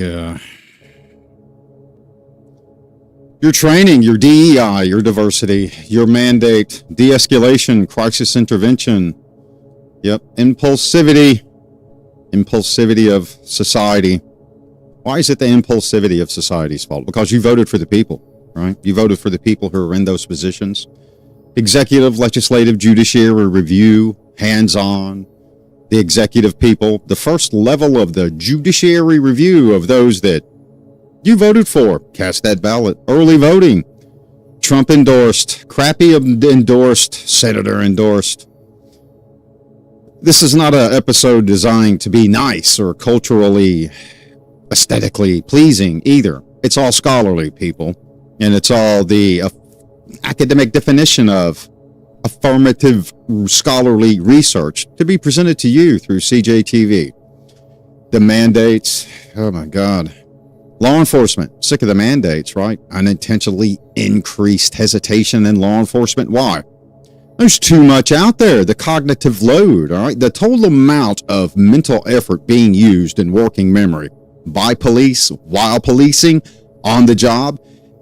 Yeah. Your training, your DEI, your diversity, your mandate, de-escalation, crisis intervention. Yep. Impulsivity of society. Why is it the impulsivity of society's fault? Because you voted for the people, right? You voted for the people who are in those positions. Executive, legislative, judiciary review, hands-on, the executive people, the first level of the judiciary review of those that you voted for. Cast that ballot. Early voting. Trump endorsed. Crappy endorsed. Senator endorsed. This is not an episode designed to be nice or culturally, aesthetically pleasing either. It's all scholarly, people. And it's all the academic definition of affirmative scholarly research to be presented to you through CJTV. The mandates. Oh, my God. Law enforcement, sick of the mandates, right? Unintentionally increased hesitation in law enforcement. Why? There's too much out there. The cognitive load, all right? The total amount of mental effort being used in working memory by police, while policing, on the job.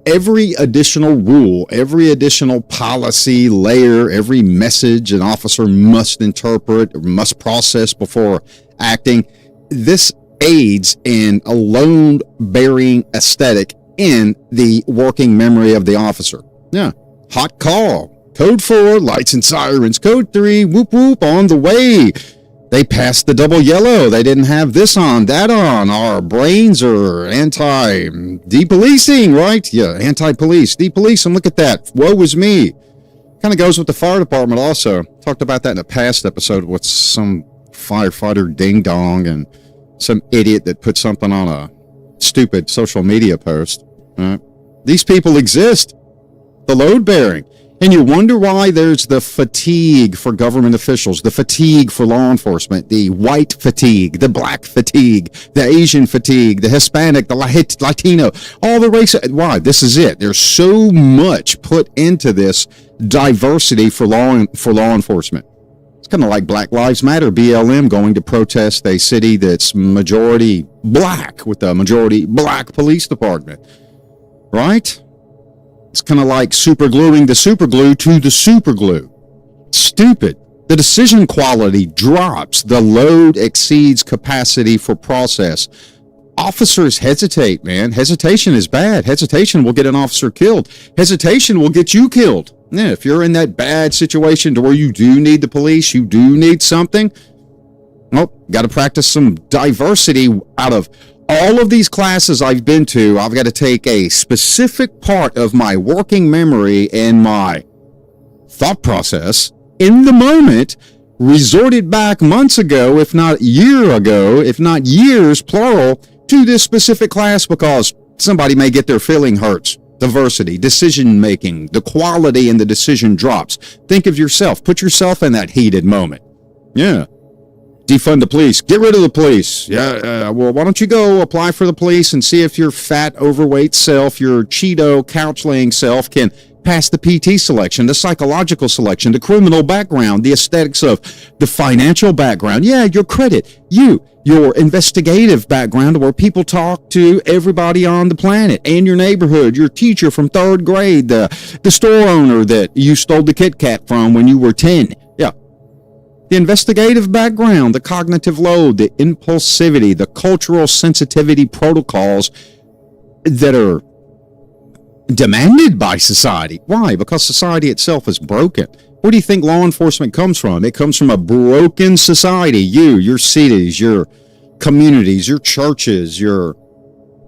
Every additional rule, every additional policy layer, every message an officer must interpret, or must process before acting. This aids in a load-bearing aesthetic in the working memory of the officer. Yeah. Hot call. Code 4, lights and sirens. Code 3, whoop whoop, on the way. They passed the double yellow. They didn't have this on, that on. Our brains are anti-depolicing, right? Yeah, anti-police. Depolice them, look at that. Woe is me. Kind of goes with the fire department also. Talked about that in a past episode with some firefighter ding-dong and some idiot that put something on a stupid social media post. These people exist. The load bearing. And you wonder why there's the fatigue for government officials, the fatigue for law enforcement, the white fatigue, the black fatigue, the Asian fatigue, the Hispanic, the Latino, all the races. Why? This is it. There's so much put into this diversity for law enforcement. It's kind of like Black Lives Matter, BLM, going to protest a city that's majority black with a majority black police department, right? It's kind of like supergluing the superglue to the superglue. Stupid. The decision quality drops. The load exceeds capacity for process. Officers hesitate, man. Hesitation is bad. Hesitation will get an officer killed. Hesitation will get you killed. Yeah, if you're in that bad situation to where you do need the police, you do need something, well, got to practice some diversity. Out of all of these classes I've been to, I've got to take a specific part of my working memory and my thought process in the moment, resorted back months ago, if not a year ago, if not years, plural, to this specific class because somebody may get their feeling hurt. Diversity, decision making, the quality in the decision drops. Think of yourself. Put yourself in that heated moment. Yeah. Defund the police. Get rid of the police. Yeah. Well, why don't you go apply for the police and see if your fat, overweight self, your Cheeto, couch-laying self can pass the PT selection, the psychological selection, the criminal background, the aesthetics of the financial background. Yeah, your credit. Your investigative background where people talk to everybody on the planet and your neighborhood, your teacher from 3rd grade, the store owner that you stole the Kit Kat from when you were 10. Yeah. The investigative background, the cognitive load, the impulsivity, the cultural sensitivity protocols that are demanded by society. Why? Because society itself is broken. Where do you think law enforcement comes from? It comes from a broken society. Your cities, your communities, your churches, your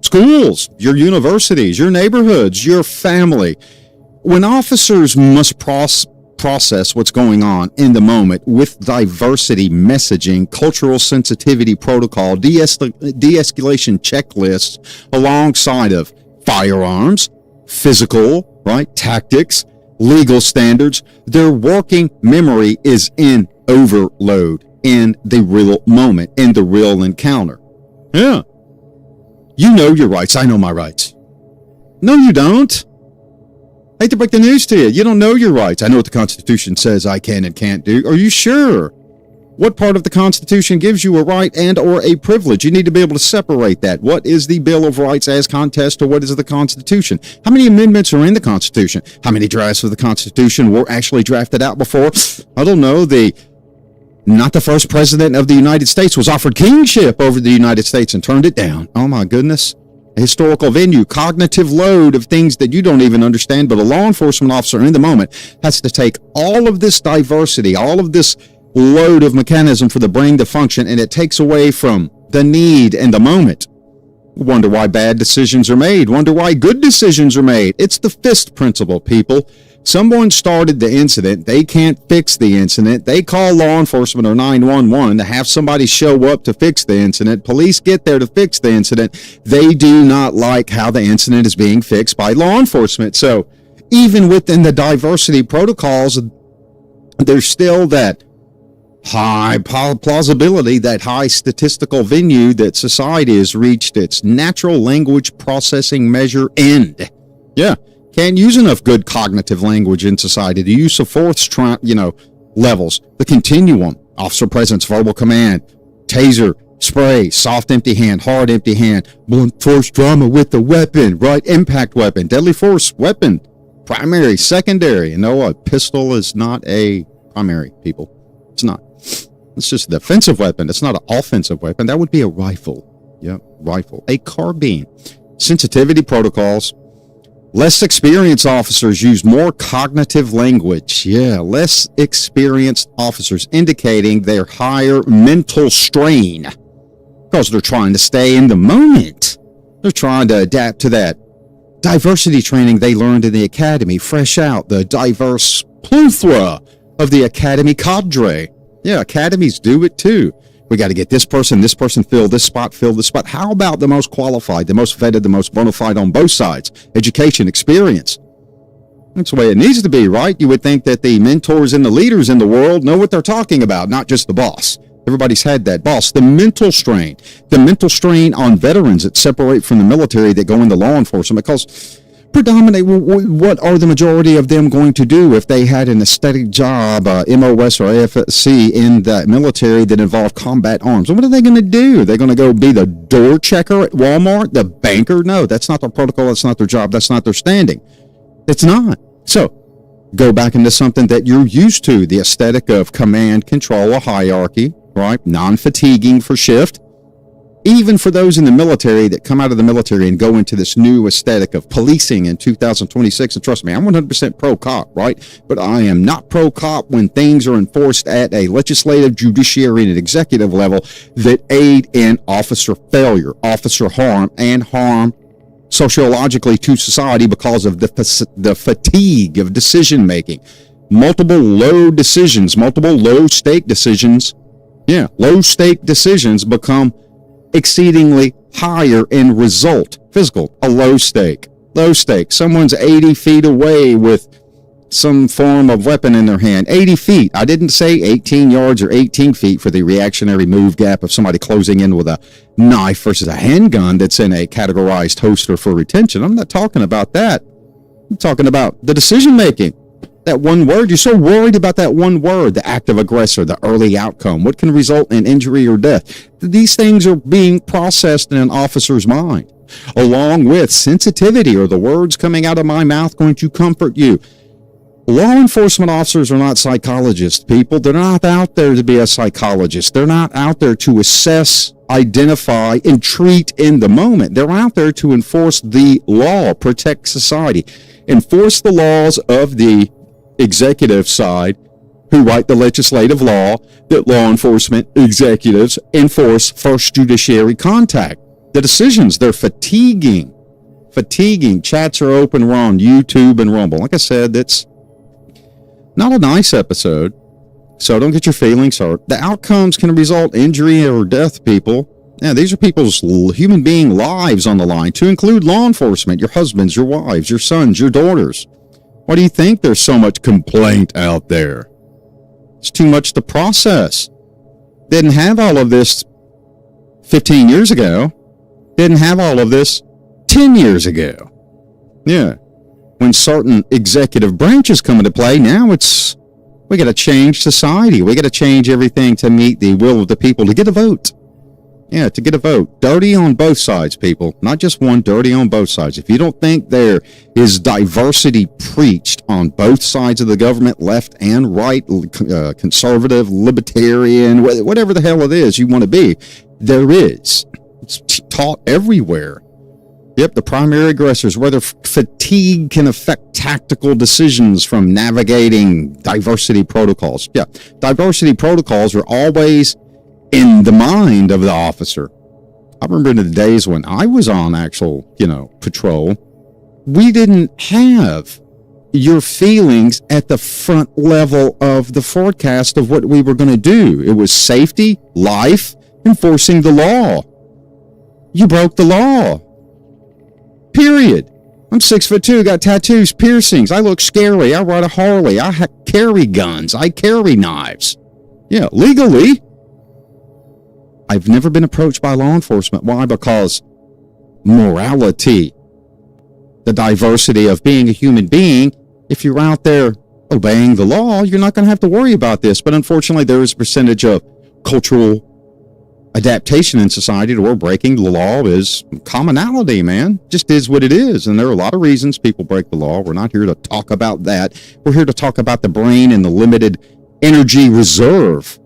schools, your universities, your neighborhoods, your family. When officers must process what's going on in the moment with diversity messaging, cultural sensitivity protocol, de-escalation checklists alongside of firearms, physical, right, tactics, legal standards, their working memory is in overload in the real moment, in the real encounter. Yeah. You know your rights. I know my rights. No, you don't. I hate to break the news to you. You don't know your rights. I know what the Constitution says I can and can't do. Are you sure? What part of the Constitution gives you a right and or a privilege? You need to be able to separate that. What is the Bill of Rights as contest to what is the Constitution? How many amendments are in the Constitution? How many drafts of the Constitution were actually drafted out before? I don't know. Not the first president of the United States was offered kingship over the United States and turned it down. Oh my goodness. A historical venue, cognitive load of things that you don't even understand, but a law enforcement officer in the moment has to take all of this diversity, all of this load of mechanism for the brain to function, and it takes away from the need and the moment. Wonder why bad decisions are made. Wonder why good decisions are made. It's the fist principle, people. Someone started the incident. They can't fix the incident. They call law enforcement or 911 to have somebody show up to fix the incident. Police get there to fix the incident. They do not like how the incident is being fixed by law enforcement. So even within the diversity protocols, there's still that high plausibility, that high statistical venue that society has reached its natural language processing measure end. Yeah. Can't use enough good cognitive language in society. The use of fourths, levels, the continuum, officer presence, verbal command, taser, spray, soft empty hand, hard empty hand, blunt force trauma with the weapon, right impact weapon, deadly force weapon, primary, secondary. You know, a pistol is not a primary, people. It's not. It's just a defensive weapon. It's not an offensive weapon. That would be a rifle. Yeah, rifle. A carbine. Sensitivity protocols. Less experienced officers use more cognitive language. Yeah, less experienced officers, indicating their higher mental strain because they're trying to stay in the moment. They're trying to adapt to that diversity training they learned in the academy, fresh out, the diverse plethora of the academy cadre. Yeah, academies do it too. We got to get this person fill this spot. How about the most qualified, the most vetted, the most bona fide on both sides? Education, experience. That's the way it needs to be, right? You would think that the mentors and the leaders in the world know what they're talking about, not just the boss. Everybody's had that boss. The mental strain on veterans that separate from the military that go into law enforcement, because what are the majority of them going to do if they had an aesthetic job, MOS or AFSC in the military that involved combat arms? What are they going to do? They're going to go be the door checker at Walmart, the banker? No, that's not their protocol. That's not their job. That's not their standing. It's not. So go back into something that you're used to, the aesthetic of command, control, a hierarchy, right? Non-fatiguing for shift. Even for those in the military that come out of the military and go into this new aesthetic of policing in 2026, and trust me, I'm 100% pro-cop, right? But I am not pro-cop when things are enforced at a legislative, judiciary, and executive level that aid in officer failure, officer harm, and harm sociologically to society because of the fatigue of decision-making. Multiple low-stake decisions. Yeah, low-stake decisions become exceedingly higher in result. Physical, a low stake. Someone's 80 feet away with some form of weapon in their hand. 80 feet. I didn't say 18 yards or 18 feet for the reactionary move gap of somebody closing in with a knife versus a handgun that's in a categorized holster for retention. I'm not talking about that. I'm talking about the decision making. That one word, you're so worried about that one word, the active aggressor, the early outcome, what can result in injury or death. These things are being processed in an officer's mind, along with sensitivity. Are the words coming out of my mouth going to comfort you? Law enforcement officers are not psychologists, people. They're not out there to be a psychologist. They're not out there to assess, identify, and treat in the moment. They're out there to enforce the law, protect society, enforce the laws of the executive side, who write the legislative law that law enforcement executives enforce first judiciary contact. The decisions, they're fatiguing. Chats are open. We're on YouTube and Rumble. Like I said, it's not a nice episode, so don't get your feelings hurt. The outcomes can result injury or death, people. Yeah, these are people's human being lives on the line, to include law enforcement, your husbands, your wives, your sons, your daughters. Why do you think there's so much complaint out there? It's too much to process. Didn't have all of this 15 years ago. Didn't have all of this 10 years ago. Yeah. When certain executive branches come into play, now it's We got to change society. We got to change everything to meet the will of the people to get a vote. Yeah, to get a vote. Dirty on both sides, people. Not just one, dirty on both sides. If you don't think there is diversity preached on both sides of the government, left and right, conservative, libertarian, whatever the hell it is you want to be, there is. It's taught everywhere. Yep, the primary aggressors, whether fatigue can affect tactical decisions from navigating diversity protocols. Yeah, diversity protocols are always in the mind of the officer. I remember in the days when I was on actual, patrol, we didn't have your feelings at the front level of the forecast of what we were going to do. It was safety, life, enforcing the law. You broke the law. Period. I'm 6'2", got tattoos, piercings. I look scary. I ride a Harley. I carry guns. I carry knives. Yeah, legally. I've never been approached by law enforcement. Why? Because morality, the diversity of being a human being, if you're out there obeying the law, you're not going to have to worry about this. But unfortunately, there is a percentage of cultural adaptation in society to where breaking the law is commonality, man. Just is what it is. And there are a lot of reasons people break the law. We're not here to talk about that. We're here to talk about the brain and the limited energy reserve.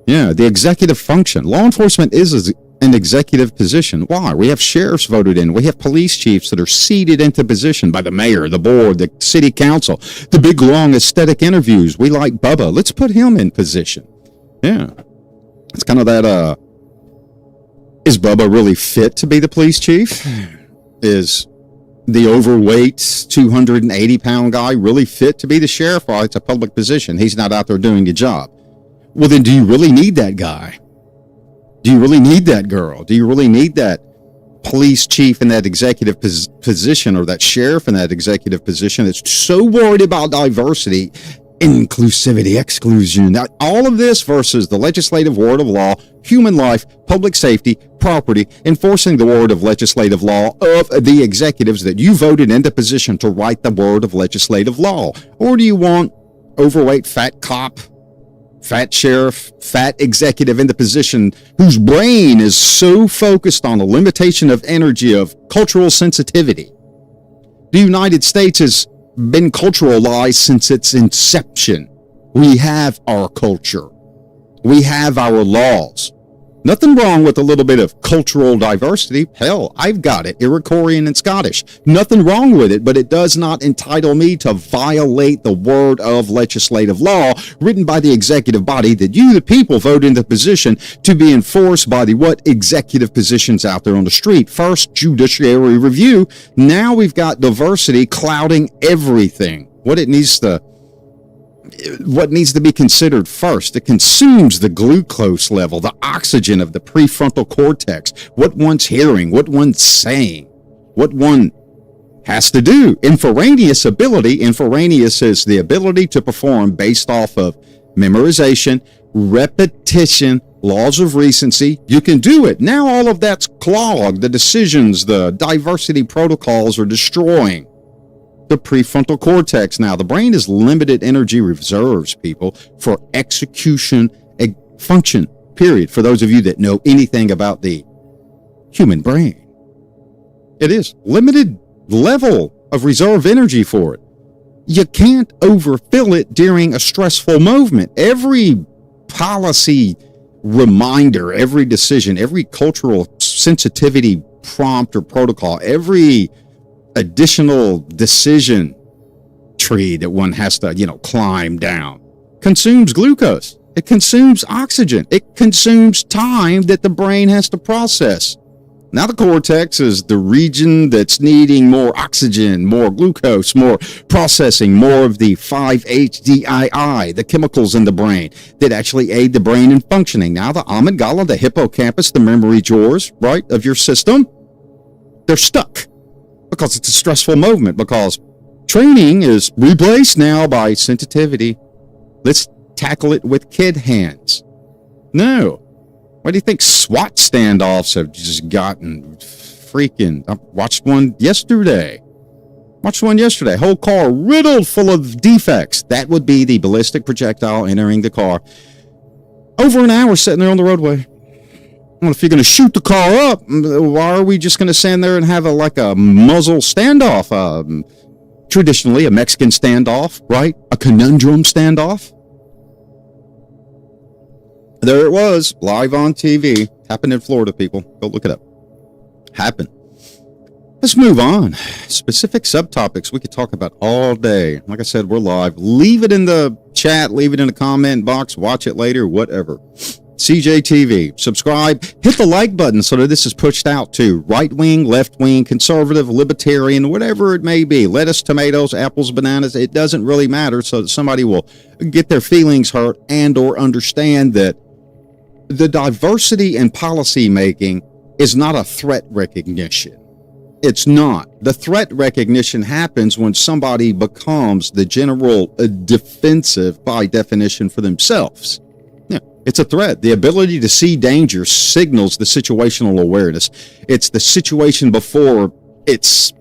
Yeah, the executive function. Law enforcement is an executive position. Why? We have sheriffs voted in. We have police chiefs that are seated into position by the mayor, the board, the city council. The big, long, aesthetic interviews. We like Bubba. Let's put him in position. Yeah. It's kind of that, is Bubba really fit to be the police chief? Is the overweight 280-pound guy really fit to be the sheriff? Well, it's a public position. He's not out there doing the job. Well, then do you really need that guy? Do you really need that girl? Do you really need that police chief in that executive position, or that sheriff in that executive position that's so worried about diversity, inclusivity, exclusion? Now, all of this versus the legislative word of law, human life, public safety, property, enforcing the word of legislative law of the executives that you voted into position to write the word of legislative law. Or do you want overweight fat cop, fat sheriff, fat executive in the position whose brain is so focused on the limitation of energy of cultural sensitivity? The United States has been culturalized since its inception. We have our culture. We have our laws. Nothing wrong with a little bit of cultural diversity. Hell, I've got it, Iroquoian and Scottish. Nothing wrong with it, but it does not entitle me to violate the word of legislative law written by the executive body that you, the people, vote into position to be enforced by the what executive positions out there on the street. First, judiciary review. Now we've got diversity clouding everything. What needs to be considered first. It consumes the glucose level, the oxygen of the prefrontal cortex, what one's hearing, what one's saying, what one has to do. Inferaneous ability. Inferaneous is the ability to perform based off of memorization, repetition, laws of recency. You can do it. Now all of that's clogged. The decisions, the diversity protocols are destroying the prefrontal cortex. Now, the brain is limited energy reserves, people, for execution function, period. For those of you that know anything about the human brain, it is limited level of reserve energy for it. You can't overfill it during a stressful movement. Every policy reminder, every decision, every cultural sensitivity prompt or protocol, every additional decision tree that one has to, climb down consumes glucose. It consumes oxygen. It consumes time that the brain has to process. Now the cortex is the region that's needing more oxygen, more glucose, more processing, more of the 5-HDII, the chemicals in the brain that actually aid the brain in functioning. Now the amygdala, the hippocampus, the memory drawers, right, of your system, they're stuck. Because it's a stressful movement, because training is replaced now by sensitivity. Let's tackle it with kid hands. No. Why do you think SWAT standoffs have just gotten freaking... I watched one yesterday. Watched one yesterday. Whole car riddled full of defects. That would be the ballistic projectile entering the car. Over an hour sitting there on the roadway. Well, if you're going to shoot the car up, why are we just going to stand there and have a muzzle standoff? Traditionally, a Mexican standoff, right? A conundrum standoff. There it was, live on TV. Happened in Florida, people. Go look it up. Happened. Let's move on. Specific subtopics we could talk about all day. Like I said, we're live. Leave it in the chat. Leave it in the comment box. Watch it later. Whatever. CJTV. Subscribe. Hit the like button so that this is pushed out to right wing, left wing, conservative, libertarian, whatever it may be. Lettuce, tomatoes, apples, bananas. It doesn't really matter, so that somebody will get their feelings hurt and or understand that the diversity in policy making is not a threat recognition. It's not. The threat recognition happens when somebody becomes the general defensive by definition for themselves. Yeah, it's a threat. The ability to see danger signals the situational awareness. It's the situation before it's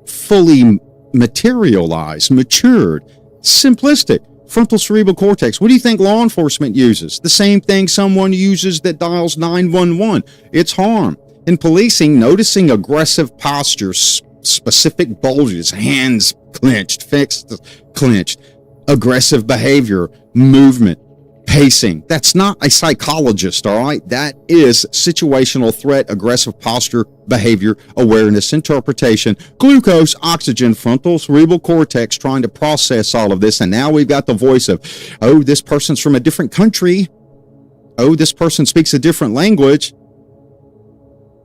fully materialized, matured, simplistic. Frontal cerebral cortex. What do you think law enforcement uses? The same thing someone uses that dials 911. It's harm. In policing, noticing aggressive postures, specific bulges, hands clenched, fixed, clenched, aggressive behavior, movement, pacing. That's not a psychologist, all right? That is situational threat, aggressive posture, behavior, awareness, interpretation, glucose, oxygen, frontal cerebral cortex, trying to process all of this. And now we've got the voice of, oh, this person's from a different country. Oh, this person speaks a different language.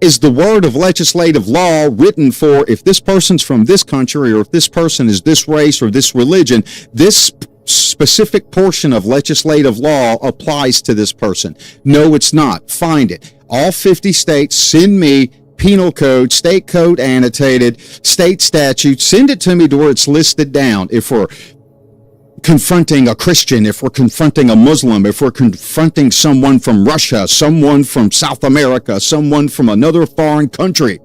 Is the word of legislative law written for if this person's from this country or if this person is this race or this religion, this specific portion of legislative law applies to this person? No, it's not. Find it. All 50 states, send me penal code, state code annotated, state statute, send it to me to where it's listed down. If we're confronting a Christian, if we're confronting a Muslim, if we're confronting someone from Russia, someone from South America, someone from another foreign country,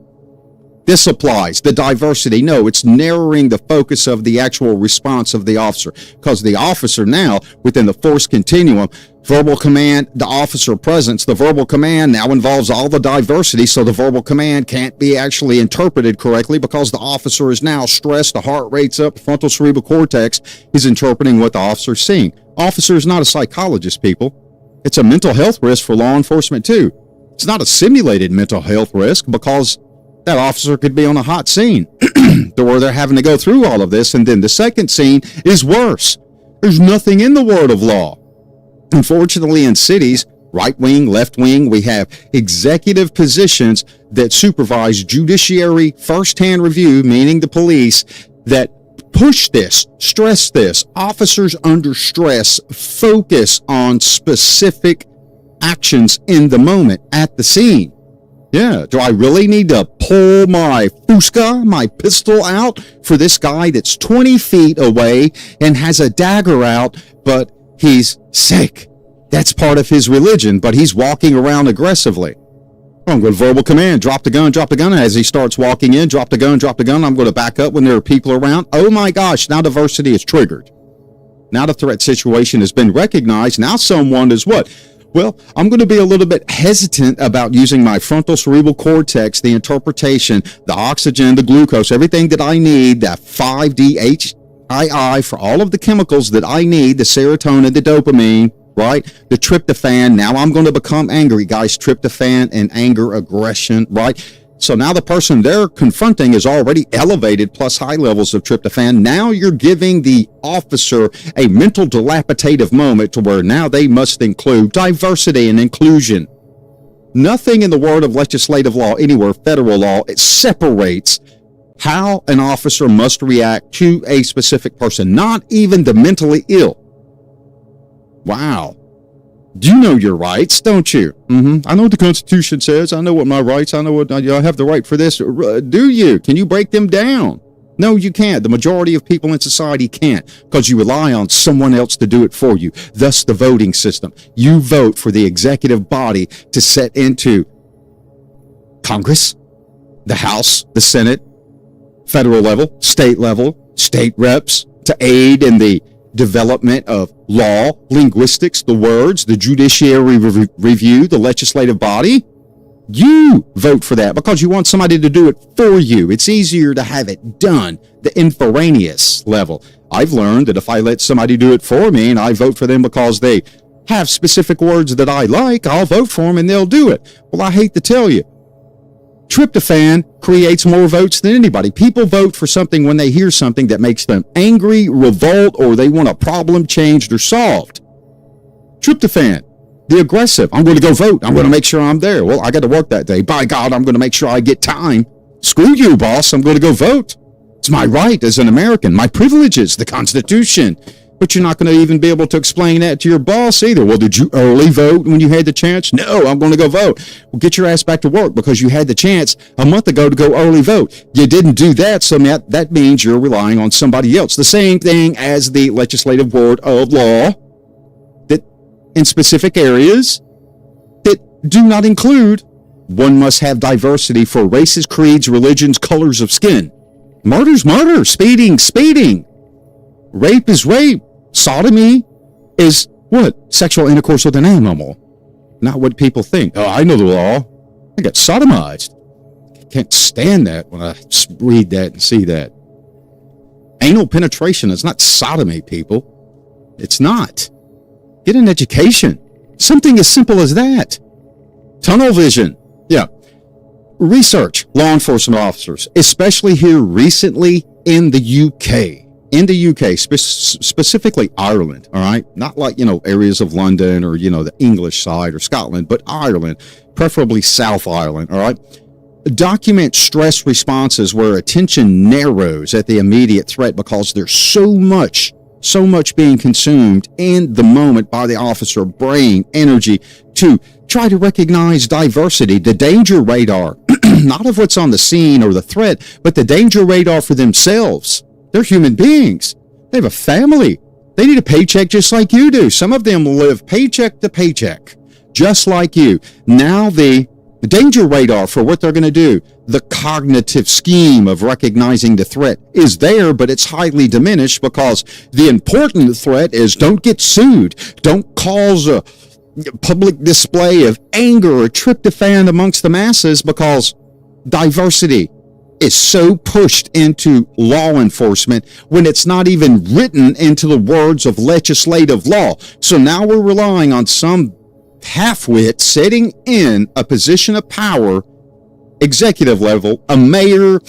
this applies. The diversity, no, it's narrowing the focus of the actual response of the officer, because the officer now, within the force continuum, verbal command, the officer presence, the verbal command now involves all the diversity, so the verbal command can't be actually interpreted correctly because the officer is now stressed, the heart rate's up, the frontal cerebral cortex is interpreting what the officer's seeing. Officer is not a psychologist, people. It's a mental health risk for law enforcement, too. It's not a simulated mental health risk because that officer could be on a hot scene where they're having to go through all of this, and then the second scene is worse. There's nothing in the word of law. Unfortunately, in cities, right wing, left wing, we have executive positions that supervise judiciary first-hand review, meaning the police, that push this, stress this. Officers under stress focus on specific actions in the moment at the scene. Yeah, do I really need to pull my fusca, my pistol out for this guy that's 20 feet away and has a dagger out, but he's sick? That's part of his religion, but he's walking around aggressively. I'm going to verbal command, drop the gun. As he starts walking in, drop the gun. I'm going to back up when there are people around. Oh my gosh, now diversity is triggered. Now the threat situation has been recognized. Now someone is what? Well, I'm going to be a little bit hesitant about using my frontal cerebral cortex, the interpretation, the oxygen, the glucose, everything that I need, that 5-DHII for all of the chemicals that I need, the serotonin, the dopamine, right? The tryptophan. Now I'm going to become angry, guys. Tryptophan and anger, aggression, right? So now the person they're confronting is already elevated plus high levels of tryptophan. Now you're giving the officer a mental dilapidative moment to where now they must include diversity and inclusion. Nothing in the world of legislative law, anywhere, federal law, it separates how an officer must react to a specific person, not even the mentally ill. Wow. You know your rights, don't you? I know what the Constitution says. I know what my rights, I know what I have the right for this. Do you? Can you break them down? No, you can't. The majority of people in society can't because you rely on someone else to do it for you. Thus, the voting system. You vote for the executive body to set into Congress, the House, the Senate, federal level, state reps, to aid in the development of law, linguistics, the words, the judiciary review, the legislative body. You vote for that because you want somebody to do it for you. It's easier to have it done, the inferaneous level. I've learned that if I let somebody do it for me and I vote for them because they have specific words that I like, I'll vote for them and they'll do it. Well, I hate to tell you, tryptophan creates more votes than anybody. People vote for something when they hear something that makes them angry, revolt, or they want a problem changed or solved. Tryptophan, the aggressive. I'm going to go vote. I'm going to make sure I'm there. Well, I got to work that day. By God, I'm going to make sure I get time. Screw you, boss. I'm going to go vote. It's my right as an American. My privileges, the Constitution. But you're not going to even be able to explain that to your boss either. Well, did you early vote when you had the chance? No, I'm going to go vote. Well, get your ass back to work because you had the chance a month ago to go early vote. You didn't do that, so that means you're relying on somebody else. The same thing as the legislative word of law that in specific areas that do not include one must have diversity for races, creeds, religions, colors of skin. Murder's murder. Speeding. Rape is rape. Sodomy is what? Sexual intercourse with an animal. Not what people think. Oh, I know the law. I got sodomized. Can't stand that when I read that and see that. Anal penetration is not sodomy, people. It's not. Get an education. Something as simple as that. Tunnel vision. Yeah. Research law enforcement officers, especially here recently in the UK. In the UK, specifically Ireland, all right? Not like, areas of London or, the English side or Scotland, but Ireland, preferably South Ireland, all right? Document stress responses where attention narrows at the immediate threat because there's so much being consumed in the moment by the officer, brain, energy to try to recognize diversity, the danger radar, not of what's on the scene or the threat, but the danger radar for themselves. They're human beings. They have a family. They need a paycheck just like you do. Some of them live paycheck to paycheck, just like you. Now the danger radar for what they're going to do, the cognitive scheme of recognizing the threat is there, but it's highly diminished because the important threat is don't get sued. Don't cause a public display of anger or tryptophan amongst the masses because diversity is so pushed into law enforcement when it's not even written into the words of legislative law. So now we're relying on some halfwit sitting in a position of power, executive level, a mayor,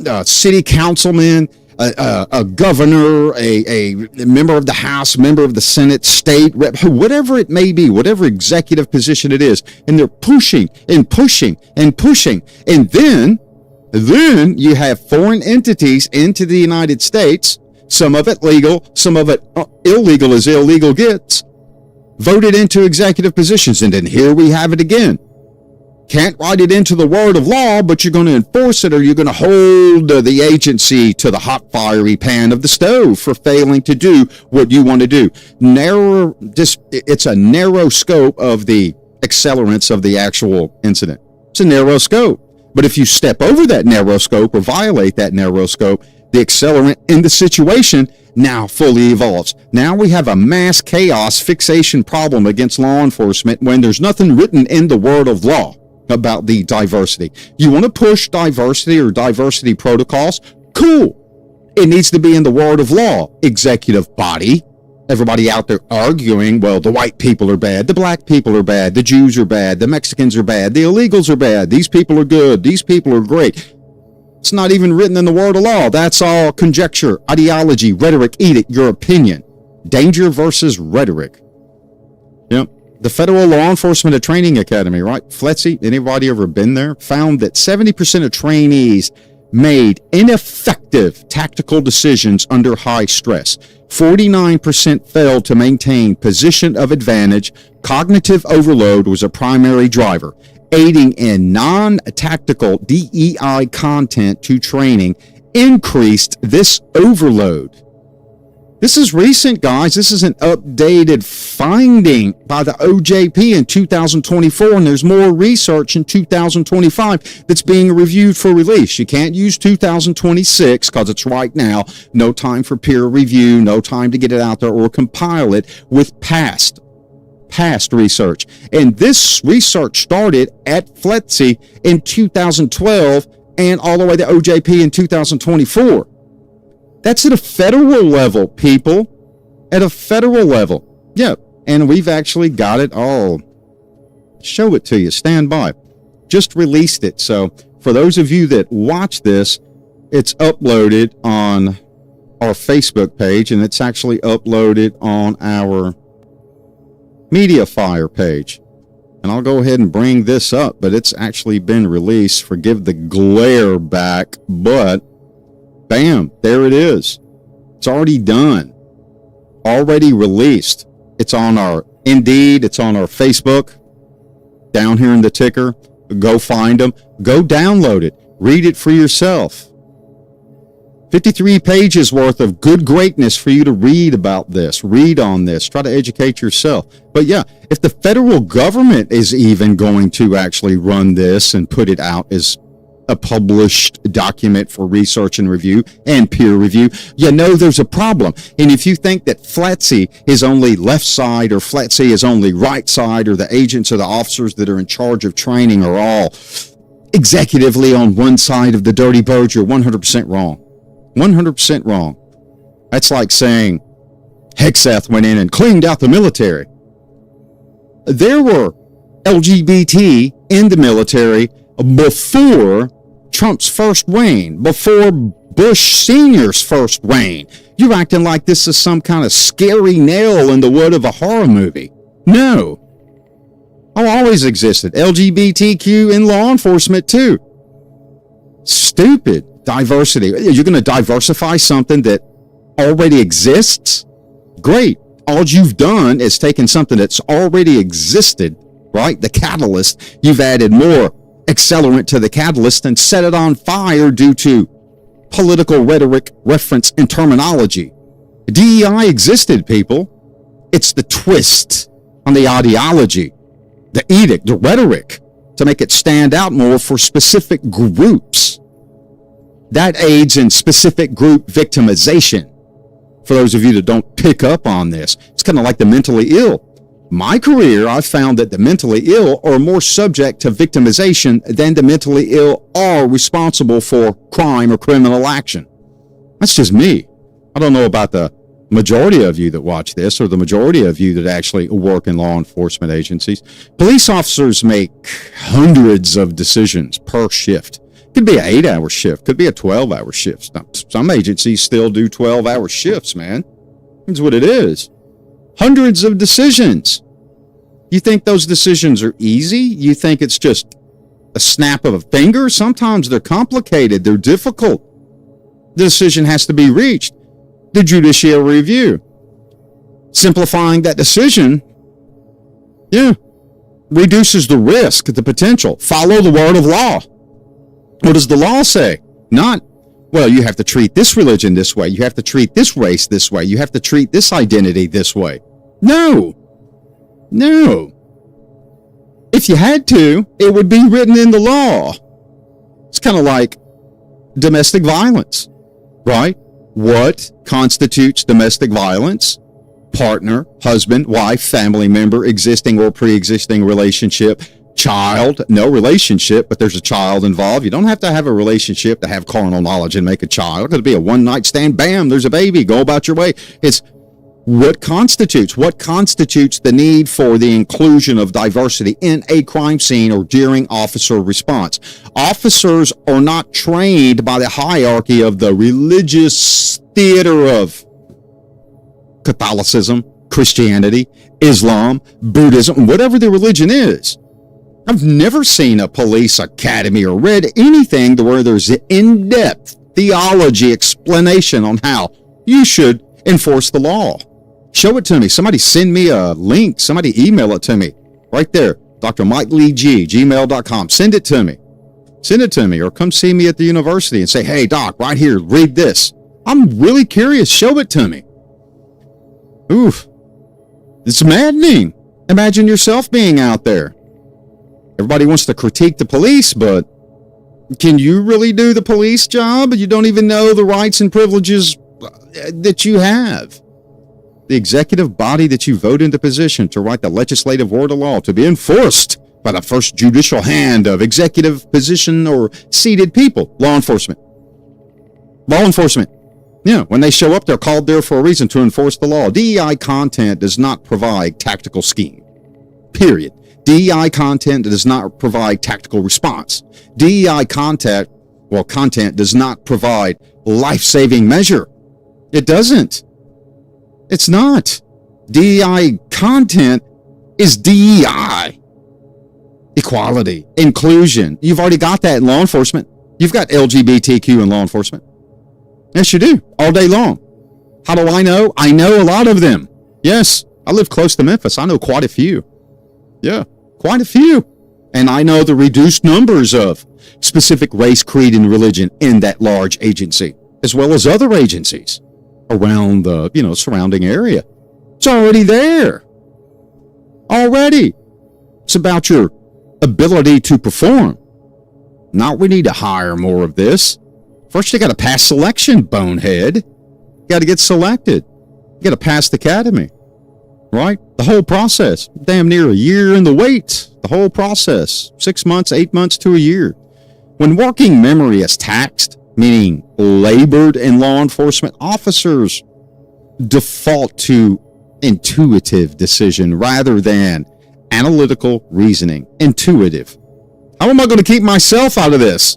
a city councilman, a governor, a member of the House, member of the Senate, state rep, whatever it may be, whatever executive position it is, and they're pushing and pushing and pushing. And then you have foreign entities into the United States, some of it legal, some of it illegal as illegal gets, voted into executive positions. And then here we have it again. Can't write it into the word of law, but you're going to enforce it or you're going to hold the agency to the hot fiery pan of the stove for failing to do what you want to do. It's a narrow scope of the accelerants of the actual incident. It's a narrow scope. But if you step over that narrow scope or violate that narrow scope, the accelerant in the situation now fully evolves. Now we have a mass chaos fixation problem against law enforcement when there's nothing written in the word of law about the diversity. You want to push diversity or diversity protocols? Cool. It needs to be in the word of law. Executive body. Everybody out there arguing, well, the white people are bad, the black people are bad, the Jews are bad, the Mexicans are bad, the illegals are bad, these people are good, these people are great. It's not even written in the word of law. That's all conjecture, ideology, rhetoric, edict, your opinion. Danger versus rhetoric. Yep. The Federal Law Enforcement Training Academy, right? FLETC, anybody ever been there? Found that 70% of trainees made ineffective tactical decisions under high stress. 49% failed to maintain position of advantage. Cognitive overload was a primary driver. Aiding in non-tactical DEI content to training increased this overload. This is recent, guys. This is an updated finding by the OJP in 2024, and there's more research in 2025 that's being reviewed for release. You can't use 2026 because it's right now. No time for peer review, no time to get it out there or compile it with past research. And this research started at FLETC in 2012 and all the way to OJP in 2024. That's at a federal level, people. At a federal level. Yeah, and we've actually got it all. Show it to you. Stand by. Just released it. So for those of you that watch this, it's uploaded on our Facebook page, and it's actually uploaded on our MediaFire page. And I'll go ahead and bring this up, but it's actually been released. Forgive the glare back, but bam, there it is. It's already done. Already released. It's on our Indeed. It's on our Facebook. Down here in the ticker. Go find them. Go download it. Read it for yourself. 53 pages worth of good greatness for you to read about this. Read on this. Try to educate yourself. But yeah, if the federal government is even going to actually run this and put it out as a published document for research and review and peer review, you know there's a problem. And if you think that FLETC is only left side or FLETC is only right side, or the agents or the officers that are in charge of training are all executively on one side of the dirty bird, you're 100% wrong. 100% wrong. That's like saying Hegseth went in and cleaned out the military. There were LGBT in the military before Trump's first reign, before Bush Sr.'s first reign. You're acting like this is some kind of scary nail in the wood of a horror movie. No. Oh, always existed. LGBTQ in law enforcement too. Stupid. Diversity. You're going to diversify something that already exists? Great. All you've done is taken something that's already existed, right? The catalyst. You've added more accelerant to the catalyst and set it on fire due to political rhetoric, reference, and terminology. DEI existed, people. It's the twist on the ideology, the edict, the rhetoric to make it stand out more for specific groups. That aids in specific group victimization. For those of you that don't pick up on this, it's kind of like the mentally ill. My career, I've found that the mentally ill are more subject to victimization than the mentally ill are responsible for crime or criminal action. That's just me. I don't know about the majority of you that watch this or the majority of you that actually work in law enforcement agencies. Police officers make hundreds of decisions per shift. Could be an 8-hour shift. Could be a 12-hour shift. Some agencies still do 12-hour shifts, man. That's what it is. Hundreds of decisions. You think those decisions are easy? You think it's just a snap of a finger? Sometimes they're complicated. They're difficult. The decision has to be reached. The judicial review. Simplifying that decision, reduces the risk, the potential. Follow the word of law. What does the law say? Not, well, you have to treat this religion this way. You have to treat this race this way. You have to treat this identity this way. No. If you had to, it would be written in the law. It's kind of like domestic violence, right? What constitutes domestic violence? Partner, husband, wife, family member, existing or pre-existing relationship, child, no relationship, but there's a child involved. You don't have to have a relationship to have carnal knowledge and make a child. It could be a one-night stand. Bam, there's a baby. Go about your way. It's what constitutes the need for the inclusion of diversity in a crime scene or during officer response. Officers are not trained by the hierarchy of the religious theater of Catholicism, Christianity, Islam, Buddhism, whatever the religion is. I've never seen a police academy or read anything to where there's an in-depth theology explanation on how you should enforce the law. Show it to me. Somebody send me a link. Somebody email it to me. Right there. Dr. Mike Lee G, gmail.com. Send it to me. Send it to me. Or come see me at the university and say, hey, Doc, right here, read this. I'm really curious. Show it to me. Oof. It's maddening. Imagine yourself being out there. Everybody wants to critique the police, but can you really do the police job? You don't even know the rights and privileges that you have. The executive body that you vote into position to write the legislative word of law to be enforced by the first judicial hand of executive position or seated people. Law enforcement. Law enforcement. Yeah, when they show up, they're called there for a reason, to enforce the law. DEI content does not provide tactical scheme. Period. DEI content does not provide tactical response. DEI content does not provide life-saving measure. It doesn't. It's not. DEI content is DEI. Equality, inclusion. You've already got that in law enforcement. You've got LGBTQ in law enforcement. Yes, you do. All day long. How do I know? I know a lot of them. Yes, I live close to Memphis. I know quite a few. Yeah, quite a few. And I know the reduced numbers of specific race, creed, and religion in that large agency, as well as other agencies around the, surrounding area. It's already there. Already. It's about your ability to perform. Not we need to hire more of this. First, you got to pass selection, bonehead. You got to get selected. You got to pass the academy, right? The whole process, damn near a year in the wait. The whole process, 6 months, 8 months to a year. When working memory is taxed, meaning labored in law enforcement, officers default to intuitive decision rather than analytical reasoning. Intuitive. How am I going to keep myself out of this?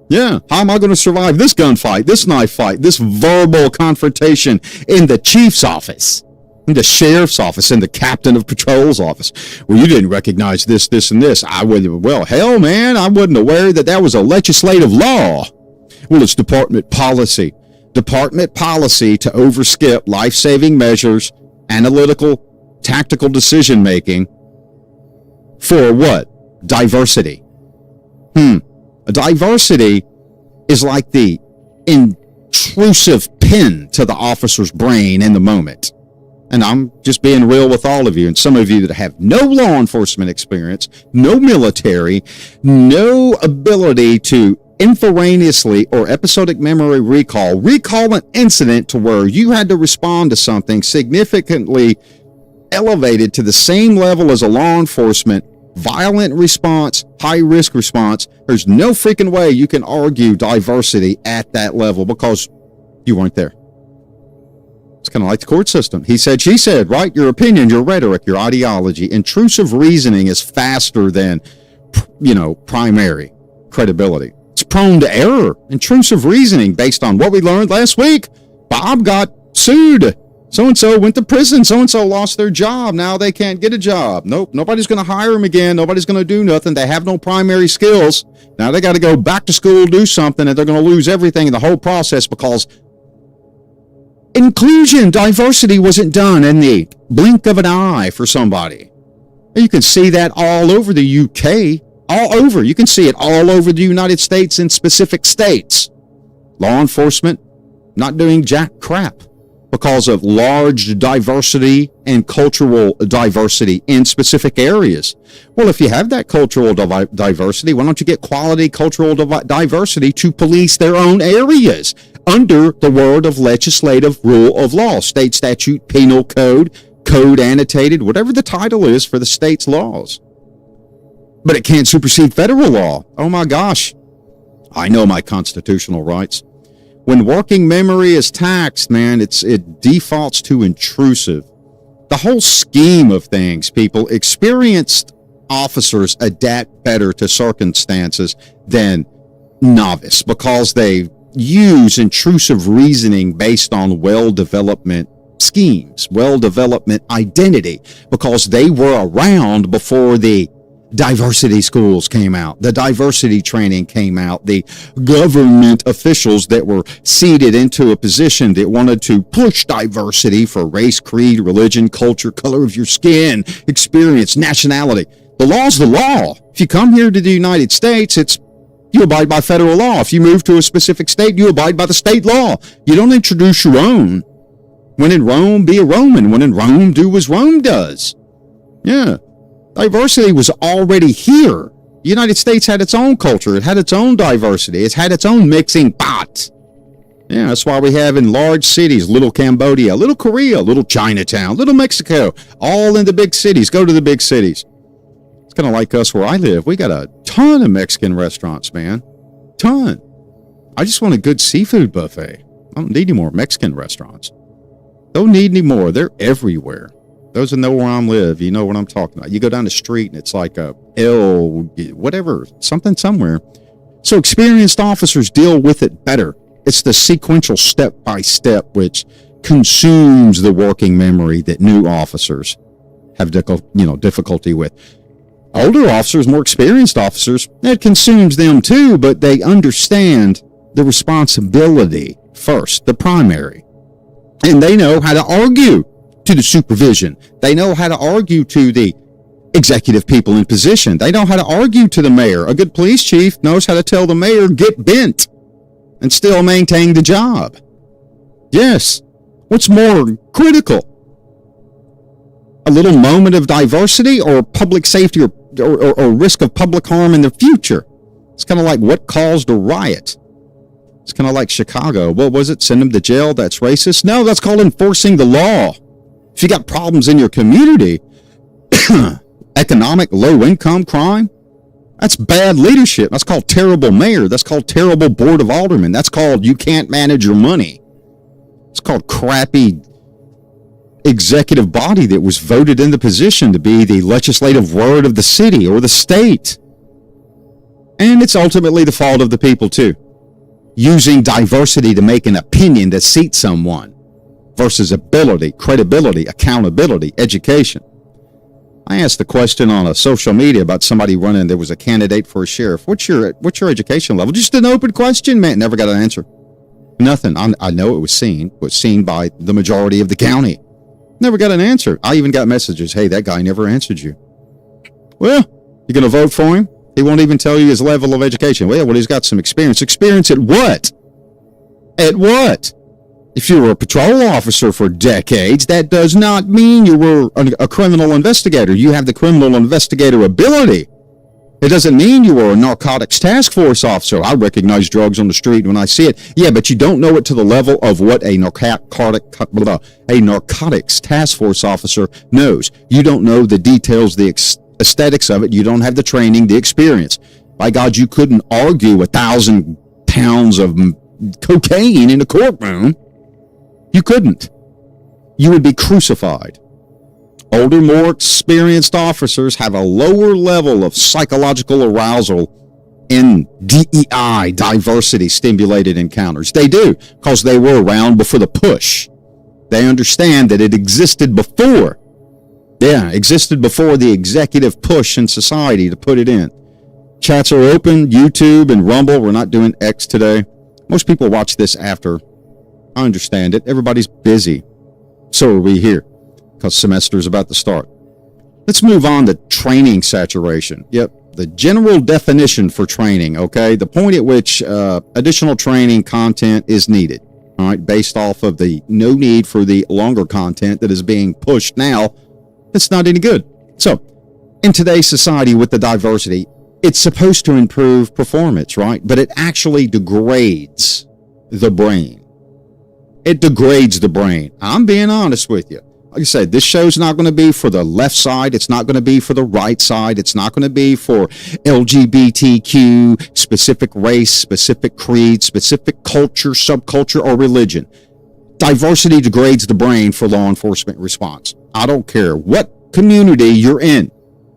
Yeah, how am I going to survive this gunfight, this knife fight, this verbal confrontation in the chief's office, in the sheriff's office, in the captain of patrol's office? Well, you didn't recognize this, this, and this. I wouldn't. Well, hell, man, I wasn't aware that was a legislative law. Well, it's department policy. Department policy to overskip life-saving measures, analytical, tactical decision-making for what? Diversity. Diversity is like the intrusive pin to the officer's brain in the moment. And I'm just being real with all of you, and some of you that have no law enforcement experience, no military, no ability to instantaneously or episodic memory recall an incident to where you had to respond to something significantly elevated to the same level as a law enforcement violent response, high-risk response. There's no freaking way you can argue diversity at that level because you weren't there. It's kind of like the court system. He said, she said, right? Your opinion, your rhetoric, your ideology. Intrusive reasoning is faster than, primary credibility. It's prone to error. Intrusive reasoning based on what we learned last week. Bob got sued. So-and-so went to prison. So-and-so lost their job. Now they can't get a job. Nope. Nobody's going to hire them again. Nobody's going to do nothing. They have no primary skills. Now they got to go back to school, do something, and they're going to lose everything in the whole process because inclusion, diversity wasn't done in the blink of an eye for somebody. You can see that all over the UK. All over. You can see it all over the United States in specific states. Law enforcement not doing jack crap because of large diversity and cultural diversity in specific areas. Well, if you have that cultural diversity, why don't you get quality cultural diversity to police their own areas under the word of legislative rule of law, state statute, penal code, code annotated, whatever the title is for the state's laws. But it can't supersede federal law. Oh my gosh. I know my constitutional rights. When working memory is taxed, man, it defaults to intrusive. The whole scheme of things, people, experienced officers adapt better to circumstances than novice because they use intrusive reasoning based on well-development schemes, well-development identity, because they were around before the diversity schools came out, the diversity training came out, the government officials that were seated into a position that wanted to push diversity for race, creed, religion, culture, color of your skin, experience, nationality. The law's the law. If you come here to the United States, you abide by federal law. If you move to a specific state, you abide by the state law. You don't introduce your own. When in Rome, be a Roman. When in Rome, do as Rome does. Yeah. Diversity was already here. The United States had its own culture. It had its own diversity. It's had its own mixing pot. Yeah, that's why we have in large cities, little Cambodia, little Korea, little Chinatown, little Mexico, all in the big cities. Go to the big cities. It's kind of like us where I live. We got a ton of Mexican restaurants, man. Ton. I just want a good seafood buffet. I don't need any more Mexican restaurants. Don't need any more. They're everywhere. Those that know where I live, you know what I'm talking about. You go down the street and it's like a L, whatever, something somewhere. So experienced officers deal with it better. It's the sequential step-by-step which consumes the working memory that new officers have difficulty with. Older officers, more experienced officers, it consumes them too, but they understand the responsibility first, the primary. And they know how to argue to the supervision. They know how to argue to the executive people in position. They know how to argue to the mayor. A good police chief knows how to tell the mayor, get bent, and still maintain the job. Yes. What's more critical? A little moment of diversity or public safety or risk of public harm in the future? It's kind of like what caused a riot. It's kind of like Chicago. What was it? Send them to jail? That's racist? No, that's called enforcing the law. If you got problems in your community, economic low-income crime, that's bad leadership. That's called terrible mayor. That's called terrible board of aldermen. That's called you can't manage your money. It's called crappy executive body that was voted in the position to be the legislative word of the city or the state. And it's ultimately the fault of the people too. Using diversity to make an opinion that seats someone versus ability, credibility, accountability, education. I asked the question on a social media about somebody running. There was a candidate for a sheriff. What's your education level? Just an open question, man. Never got an answer. Nothing. I know it was seen by the majority of the county. Never got an answer. I even got messages. Hey, that guy never answered you. Well, you going to vote for him? He won't even tell you his level of education. Well, he's got some experience. Experience at what? At what? If you were a patrol officer for decades, that does not mean you were a criminal investigator. You have the criminal investigator ability. It doesn't mean you were a narcotics task force officer. I recognize drugs on the street when I see it. Yeah, but you don't know it to the level of what a narcotics task force officer knows. You don't know the details, the aesthetics of it. You don't have the training, the experience. By God, you couldn't argue 1,000 pounds of cocaine in a courtroom. You couldn't. You would be crucified. Older, more experienced officers have a lower level of psychological arousal in DEI, diversity stimulated encounters. They do, because they were around before the push. They understand that it existed before. Yeah, existed before the executive push in society to put it in. Chats are open, YouTube and Rumble. We're not doing X today. Most people watch this after. I understand it. Everybody's busy. So are we here, because semester's about to start. Let's move on to training saturation. Yep, the general definition for training, okay? The point at which additional training content is needed, all right, based off of the no need for the longer content that is being pushed now. It's not any good. So, in today's society with the diversity, it's supposed to improve performance, right? But it actually degrades the brain. It degrades the brain. I'm being honest with you. Like I said, this show's not going to be for the left side. It's not going to be for the right side. It's not going to be for LGBTQ, specific race, specific creed, specific culture, subculture, or religion. Diversity degrades the brain for law enforcement response. I don't care what community you're in.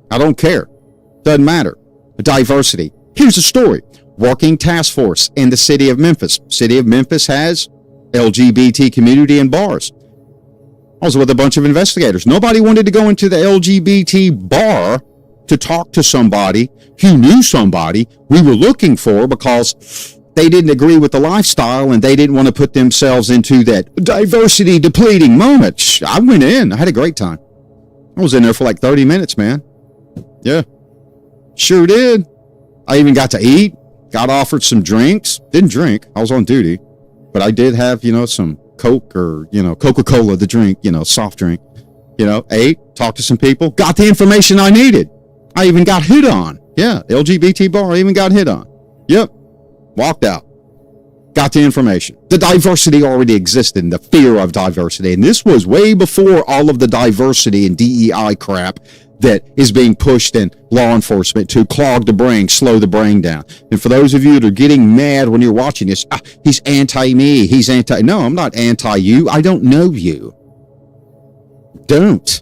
I don't care. Doesn't matter. Diversity. Here's a story. Working task force in the city of Memphis. City of Memphis has LGBT community in bars. I was with a bunch of investigators. Nobody wanted to go into the LGBT bar to talk to somebody who knew somebody we were looking for, because they didn't agree with the lifestyle and they didn't want to put themselves into that diversity depleting moment. I went in. I had a great time. I was in there for like 30 minutes, man. Yeah, sure did. I even got to eat, got offered some drinks. Didn't drink. I was on duty. But I did have, some Coke or, Coca-Cola, the drink, soft drink. Ate, talked to some people, got the information I needed. I even got hit on. Yeah, LGBT bar, I even got hit on. Yep. Walked out. Got the information. The diversity already existed, and the fear of diversity. And this was way before all of the diversity and DEI crap that is being pushed in law enforcement to clog the brain, slow the brain down. And for those of you that are getting mad when you're watching this, he's anti-me, no, I'm not anti-you. I don't know you. Don't.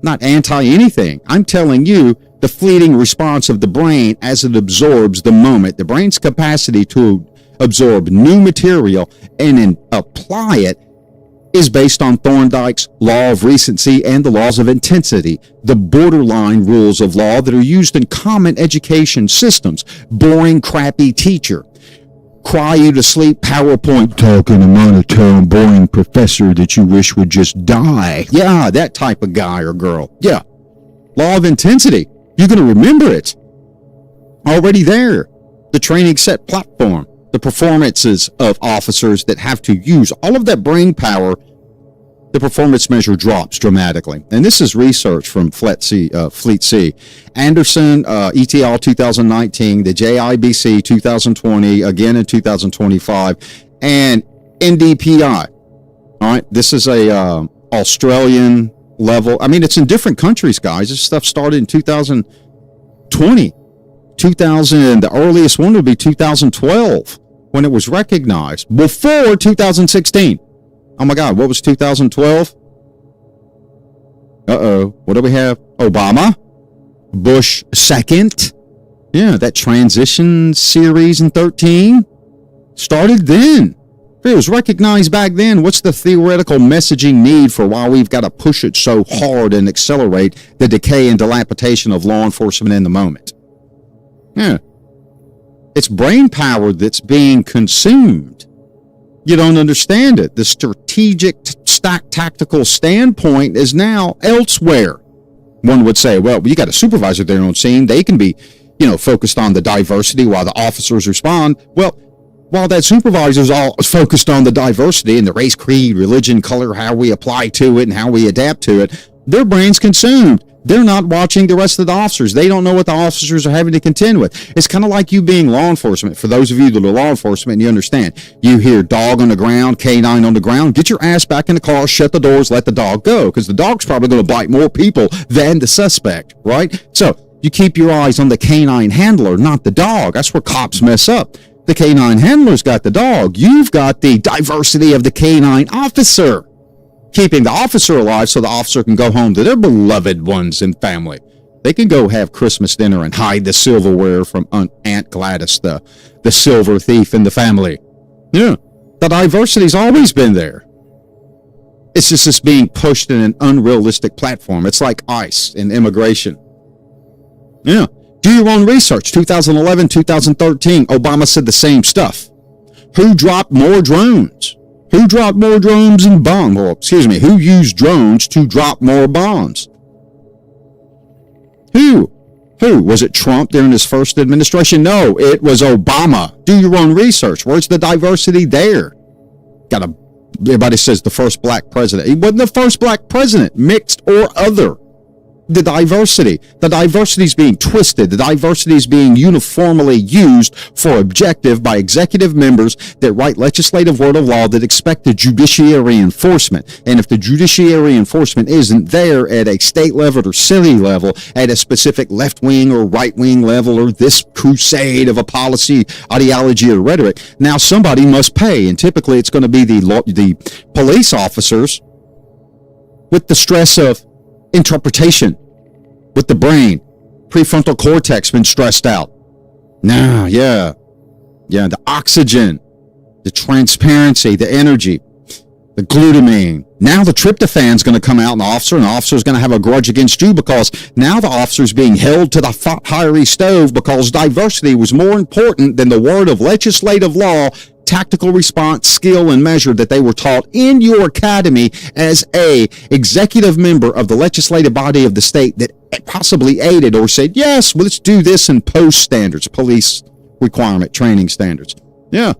Not anti-anything. I'm telling you the fleeting response of the brain as it absorbs the moment. The brain's capacity to absorb new material and then apply it is based on Thorndike's law of recency and the laws of intensity, the borderline rules of law that are used in common education systems. Boring, crappy teacher. Cry you to sleep PowerPoint talking, a monotone, boring professor that you wish would just die. Yeah, that type of guy or girl. Yeah. Law of intensity. You're going to remember it. Already there. The training set platform. The performances of officers that have to use all of that brain power, the performance measure drops dramatically. And this is research from Fleet C. Anderson, ETL 2019, the JIBC 2020, again in 2025, and NDPI. All right, this is a Australian level. I mean, it's in different countries, guys. This stuff started in 2020. The earliest one would be 2012 when it was recognized, before 2016. Oh my God, what was 2012? What do we have? Obama, Bush second. Yeah, that transition series in 13 started then. If it was recognized back then, what's the theoretical messaging need for why we've got to push it so hard and accelerate the decay and dilapidation of law enforcement in the moment? Yeah. It's brain power that's being consumed. You don't understand it. The strategic, tactical standpoint is now elsewhere. One would say, well, you got a supervisor there on scene. They can be, focused on the diversity while the officers respond. Well, while that supervisor's all focused on the diversity and the race, creed, religion, color, how we apply to it and how we adapt to it, their brain's consumed. They're not watching the rest of the officers. They don't know what the officers are having to contend with. It's kind of like you being law enforcement. For those of you that are law enforcement, you understand. You hear dog on the ground, canine on the ground. Get your ass back in the car, shut the doors, let the dog go, because the dog's probably going to bite more people than the suspect, right? So you keep your eyes on the canine handler, not the dog. That's where cops mess up. The canine handler's got the dog. You've got the diversity of the canine officer, keeping the officer alive so the officer can go home to their beloved ones and family. They can go have Christmas dinner and hide the silverware from Aunt Gladys, the silver thief in the family. Yeah, the diversity's always been there. It's just being pushed in an unrealistic platform. It's like ICE and immigration. Yeah, do your own research. 2011, 2013, Obama said the same stuff. Who dropped more drones? Who dropped more drones and bombs? Who used drones to drop more bombs? Who? Was it Trump during his first administration? No, it was Obama. Do your own research. Where's the diversity there? Everybody says the first black president. He wasn't the first black president, mixed or other. The diversity is being twisted. The diversity is being uniformly used for objective by executive members that write legislative word of law that expect the judiciary enforcement. And if the judiciary enforcement isn't there at a state level or city level, at a specific left-wing or right-wing level, or this crusade of a policy, ideology, or rhetoric, now somebody must pay. And typically it's going to be the police officers with the stress of interpretation, with the brain, prefrontal cortex been stressed out. Now, yeah, the oxygen, the transparency, the energy, the glutamine. Now the tryptophan's going to come out in the officer's going to have a grudge against you because now the officer's being held to the fiery stove because diversity was more important than the word of legislative law, tactical response, skill, and measure that they were taught in your academy as a executive member of the legislative body of the state that possibly aided or said, yes, well, let's do this in post standards, police requirement, training standards. Yeah.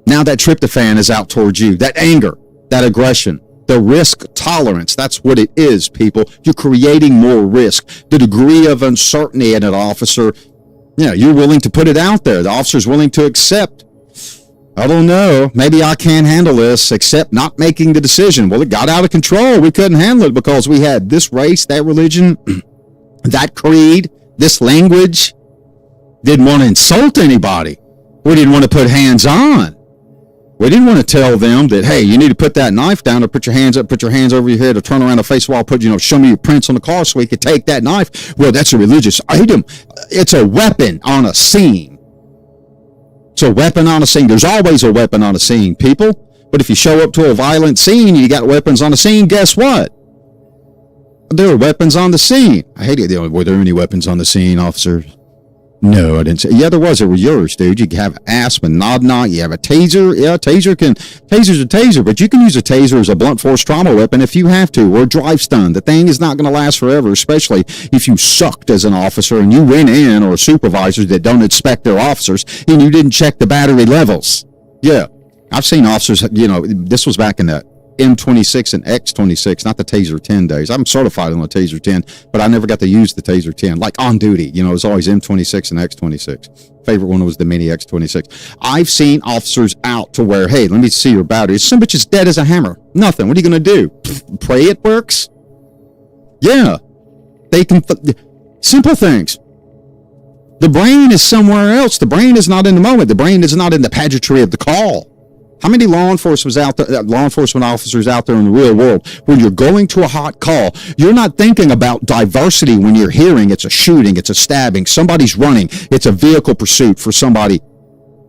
Now that tryptophan is out towards you, that anger, that aggression, the risk tolerance. That's what it is, people. You're creating more risk. The degree of uncertainty in an officer, you're willing to put it out there. The officer's willing to accept. I don't know. Maybe I can't handle this, except not making the decision. Well, it got out of control. We couldn't handle it because we had this race, that religion, that creed, this language. Didn't want to insult anybody. We didn't want to put hands on. We didn't want to tell them that, hey, you need to put that knife down or put your hands up, put your hands over your head or turn around the face wall, show me your prints on the car so we could take that knife. Well, that's a religious item. It's a weapon on a scene. It's a weapon on a scene. There's always a weapon on a scene, people. But if you show up to a violent scene and you got weapons on the scene, guess what? There are weapons on the scene. I hate it. Were there any weapons on the scene, officers? No, I didn't say. Yeah, there was. It was yours, dude. You can have an aspen, nod. You have a taser. Yeah, taser's a taser, but you can use a taser as a blunt force trauma weapon if you have to, or a drive stun. The thing is not going to last forever, especially if you sucked as an officer and you went in, or supervisors that don't inspect their officers, and you didn't check the battery levels. Yeah, I've seen officers, this was back in the M26 and X26, not the Taser 10 days. I'm certified on the Taser 10, but I never got to use the Taser 10, like on duty. It was always M26 and X26. Favorite one was the Mini X26. I've seen officers out to where, hey, let me see your battery. Some bitch is dead as a hammer. Nothing. What are you going to do? Pray it works? Yeah. They can, simple things. The brain is somewhere else. The brain is not in the moment. The brain is not in the pageantry of the call. How many law enforcement officers out there in the real world, when you're going to a hot call, you're not thinking about diversity when you're hearing it's a shooting, it's a stabbing, somebody's running, it's a vehicle pursuit for somebody,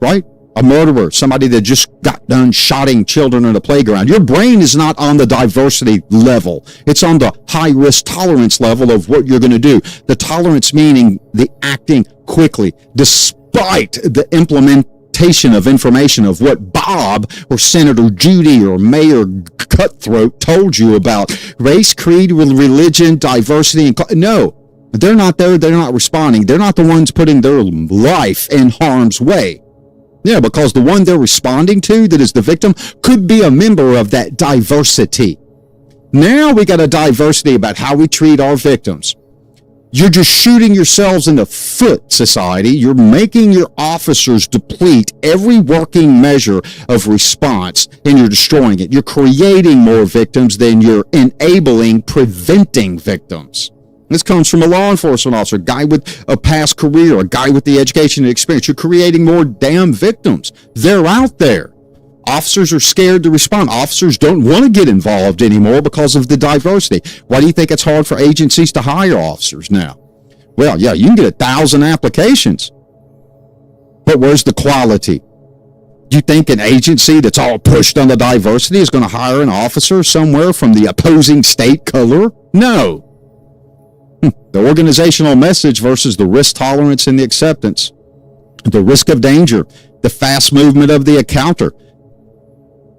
right? A murderer, somebody that just got done shotting children in a playground. Your brain is not on the diversity level. It's on the high risk tolerance level of what you're going to do. The tolerance meaning the acting quickly, despite the implementation of information of what Bob or Senator Judy or Mayor Cutthroat told you about race, creed, religion, diversity. No, they're not there. They're not responding. They're not the ones putting their life in harm's way. Yeah, because the one they're responding to that is the victim could be a member of that diversity. Now we got a diversity about how we treat our victims. You're just shooting yourselves in the foot, society. You're making your officers deplete every working measure of response, and you're destroying it. You're creating more victims than you're enabling preventing victims. This comes from a law enforcement officer, a guy with a past career, a guy with the education and experience. You're creating more damn victims. They're out there. Officers are scared to respond. Officers don't want to get involved anymore because of the diversity. Why do you think it's hard for agencies to hire officers now? Well, yeah, you can get 1,000 applications, but where's the quality? Do you think an agency that's all pushed on the diversity is going to hire an officer somewhere from the opposing state color? No. The organizational message versus the risk tolerance and the acceptance, the risk of danger, the fast movement of the encounter.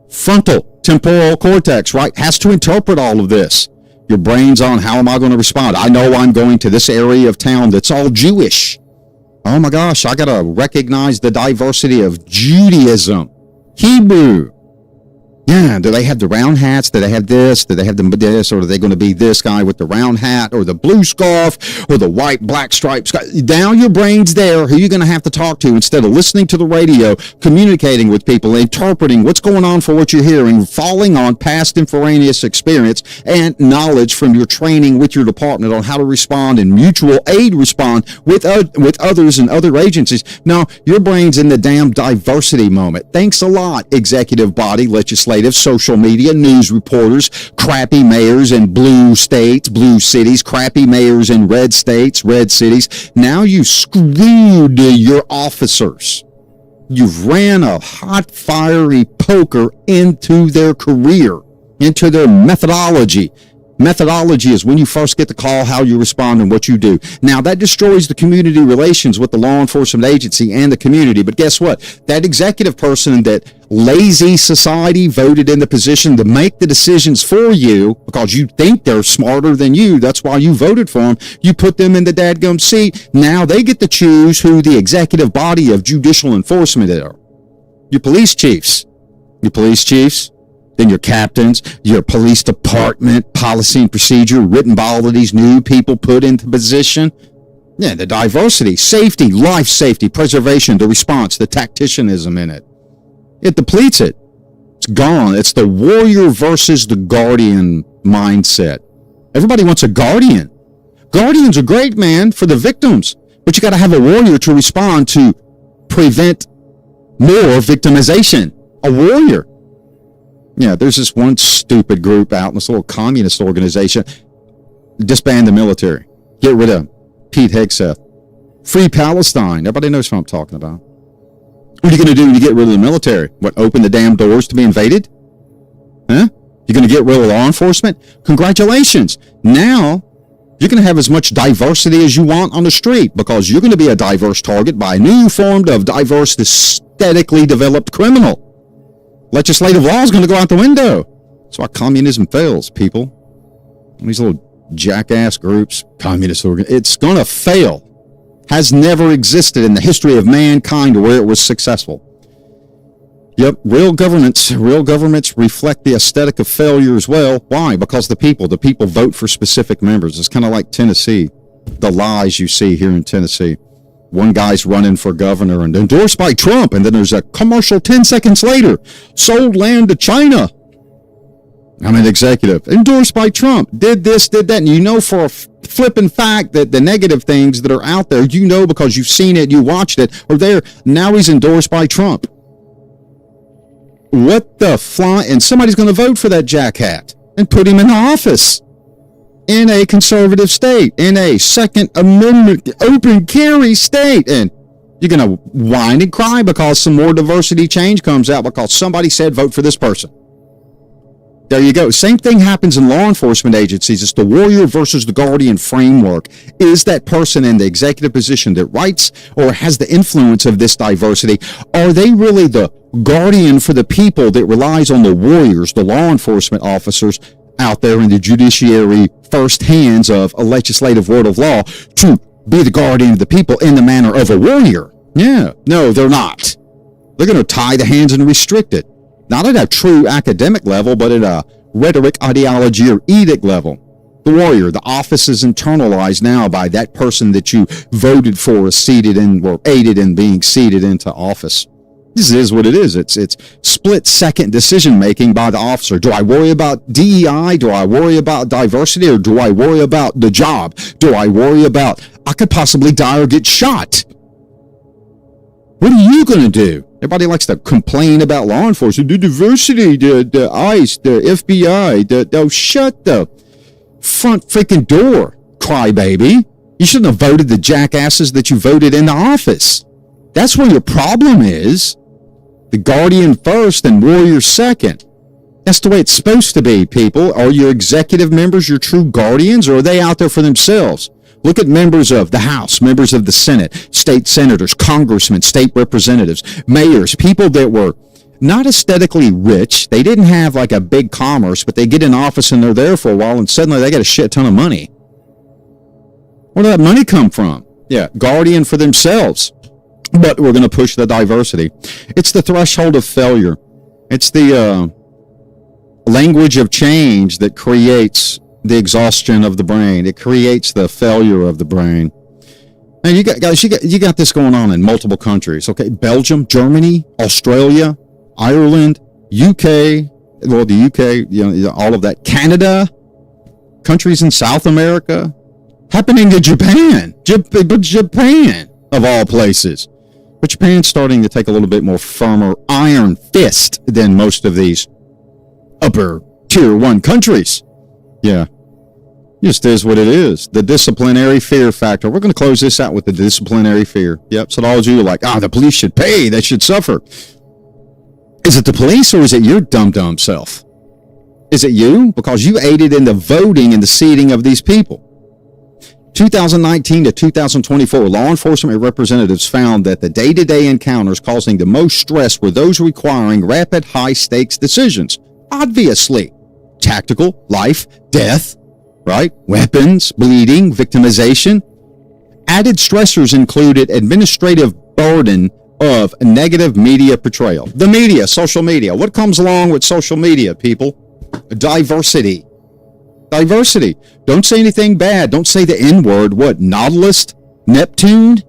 Frontal temporal cortex, right, has to interpret all of this. Your brain's on, how am I going to respond? I know I'm going to this area of town that's all Jewish. Oh my gosh, I got to recognize the diversity of Judaism, Hebrew. Yeah, do they have the round hats? Do they have this? Do they have this? Or are they going to be this guy with the round hat or the blue scarf or the white, black stripes? Now your brain's there. Who are you going to have to talk to instead of listening to the radio, communicating with people, interpreting what's going on for what you're hearing, falling on past extemporaneous experience and knowledge from your training with your department on how to respond and mutual aid respond with others and other agencies. No, your brain's in the damn diversity moment. Thanks a lot, executive body, legislative, social media, news reporters, crappy mayors in blue states, blue cities, crappy mayors in red states, red cities. Now you screwed your officers. You've ran a hot, fiery poker into their career, into their methodology. Methodology is when you first get the call, how you respond, and what you do. Now, that destroys the community relations with the law enforcement agency and the community. But guess what? That executive person that lazy society voted in the position to make the decisions for you because you think they're smarter than you. That's why you voted for them. You put them in the dadgum seat. Now they get to choose who the executive body of judicial enforcement are. Your police chiefs. Your police chiefs, then your captains, your police department, policy and procedure written by all of these new people put into position. Yeah, the diversity, safety, life safety, preservation, the response, the tacticianism in it. It depletes it. It's gone. It's the warrior versus the guardian mindset. Everybody wants a guardian. Guardians are great, man, for the victims. But you got to have a warrior to respond to prevent more victimization. A warrior. Yeah, there's this one stupid group out in this little communist organization. Disband the military. Get rid of Pete Hegseth. Free Palestine. Everybody knows what I'm talking about. What are you going to do when you get rid of the military? What, open the damn doors to be invaded? Huh? You're going to get rid of law enforcement? Congratulations. Now, you're going to have as much diversity as you want on the street because you're going to be a diverse target by a new form of diverse, aesthetically developed criminal. Legislative law is going to go out the window. That's why communism fails, people. These little jackass groups, communist organ, it's going to fail. Has never existed in the history of mankind where it was successful. Yep, real governments reflect the aesthetic of failure as well. Why? Because the people vote for specific members. It's kind of like Tennessee, the lies you see here in Tennessee. One guy's running for governor and endorsed by Trump, and then there's a commercial 10 seconds later, sold land to China. I'm an executive, endorsed by Trump, did this, did that, and you know for a flipping fact that the negative things that are out there, you know because you've seen it, you watched it, are there. Now he's endorsed by Trump. What the fly? And somebody's going to vote for that jackhat and put him in office in a conservative state, in a Second Amendment open carry state. And you're going to whine and cry because some more diversity change comes out because somebody said vote for this person. There you go. Same thing happens in law enforcement agencies. It's the warrior versus the guardian framework. Is that person in the executive position that writes or has the influence of this diversity? Are they really the guardian for the people that relies on the warriors, the law enforcement officers out there in the judiciary first hands of a legislative word of law to be the guardian of the people in the manner of a warrior? Yeah. No, they're not. They're going to tie the hands and restrict it. Not at a true academic level, but at a rhetoric, ideology, or edict level. The warrior, the office is internalized now by that person that you voted for is seated in or aided in being seated into office. This is what it is. It's split-second decision-making by the officer. Do I worry about DEI? Do I worry about diversity? Or do I worry about the job? Do I worry about I could possibly die or get shot? What are you going to do? Everybody likes to complain about law enforcement, the diversity, the ICE, the FBI, shut the front freaking door, crybaby. You shouldn't have voted the jackasses that you voted into office. That's where your problem is. The guardian first and warrior second. That's the way it's supposed to be, people. Are your executive members your true guardians, or are they out there for themselves? Look at members of the House, members of the Senate, state senators, congressmen, state representatives, mayors, people that were not aesthetically rich. They didn't have like a big commerce, but they get in office and they're there for a while and suddenly they got a shit ton of money. Where did that money come from? Yeah, guardian for themselves. But we're going to push the diversity. It's the threshold of failure. It's the language of change that creates the exhaustion of the brain. It creates the failure of the brain. And you got this going on in multiple countries. Okay, Belgium, Germany, Australia, Ireland, UK. Well, the UK, all of that. Canada, countries in South America, happening to Japan. But Japan of all places. But Japan's starting to take a little bit more firmer iron fist than most of these upper tier 1 countries. Yeah. Just is what it is. The disciplinary fear factor. We're going to close this out with the disciplinary fear. Yep. So all of you are like, the police should pay. They should suffer. Is it the police or is it your dumb self? Is it you? Because you aided in the voting and the seating of these people. 2019 to 2024, law enforcement representatives found that the day-to-day encounters causing the most stress were those requiring rapid, high-stakes decisions. Obviously. Tactical, life, death, right? Weapons, bleeding, victimization. Added stressors included administrative burden of negative media portrayal. The media, social media. What comes along with social media, people? Diversity. Diversity. Don't say anything bad. Don't say the N-word. What, Nautilus? Neptune?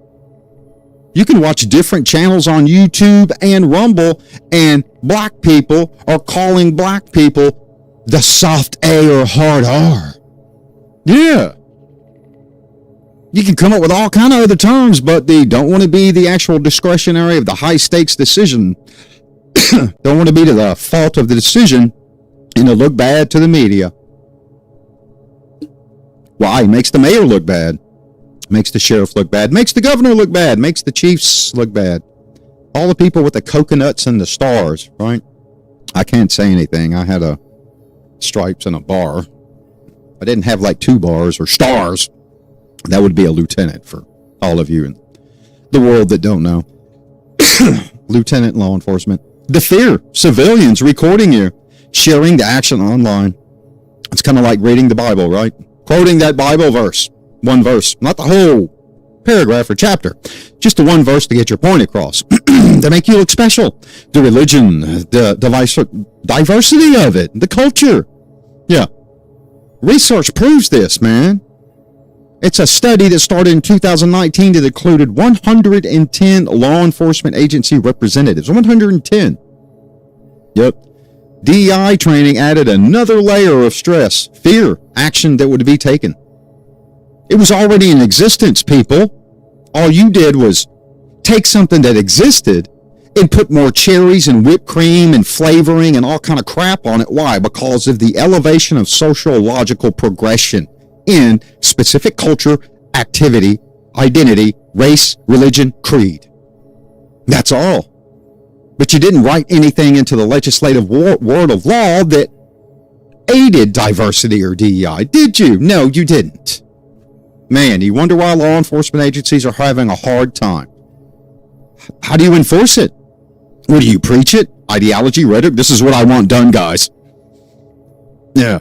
You can watch different channels on YouTube and Rumble, and black people are calling black people the soft A or hard R. Yeah. You can come up with all kind of other terms, but they don't want to be the actual discretionary of the high stakes decision. Don't want to be to the fault of the decision and to look bad to the media. Why? Makes the mayor look bad. Makes the sheriff look bad. Makes the governor look bad. Makes the chiefs look bad. All the people with the coconuts and the stars, right? I can't say anything. I had a stripes and a bar. I didn't have like 2 bars or stars. That would be a lieutenant for all of you in the world that don't know. Lieutenant law enforcement. The fear. Civilians recording you. Sharing the action online. It's kind of like reading the Bible, right? Quoting that Bible verse. One verse. Not the whole paragraph or chapter. Just the one verse to get your point across. To make you look special. The religion. The diversity of it. The culture. Yeah. Research proves this, man. It's a study that started in 2019 that included 110 law enforcement agency representatives. 110. Yep. DEI training added another layer of stress, fear, action that would be taken. It was already in existence, people. All you did was take something that existed and put more cherries and whipped cream and flavoring and all kind of crap on it. Why? Because of the elevation of sociological progression in specific culture, activity, identity, race, religion, creed. That's all. But you didn't write anything into the legislative word of law that aided diversity or DEI, did you? No, you didn't. Man, you wonder why law enforcement agencies are having a hard time. How do you enforce it? What do you preach it? Ideology, rhetoric? This is what I want done, guys. Yeah.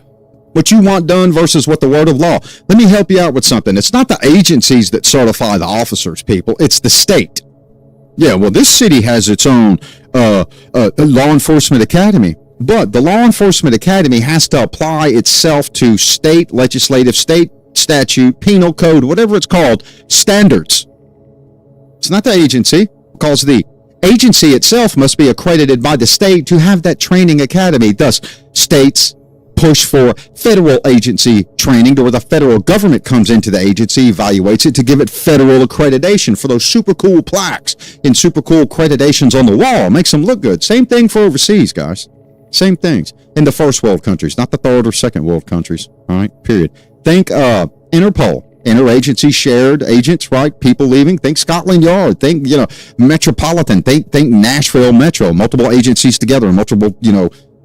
What you want done versus what the word of law. Let me help you out with something. It's not the agencies that certify the officers, people. It's the state. Yeah, well, this city has its own law enforcement academy. But the law enforcement academy has to apply itself to state legislative, state statute, penal code, whatever it's called, standards. It's not the agency, because the agency itself must be accredited by the state to have that training academy. Thus, states push for federal agency training to where the federal government comes into the agency, evaluates it to give it federal accreditation for those super cool plaques and super cool accreditations on the wall. Makes them look good. Same thing for overseas, guys. Same things in the first world countries, not the third or second world countries. All right, period. Think Interpol, interagency shared agents, right? People leaving. Think Scotland Yard. Think, Metropolitan. Think Nashville Metro. Multiple agencies together, multiple,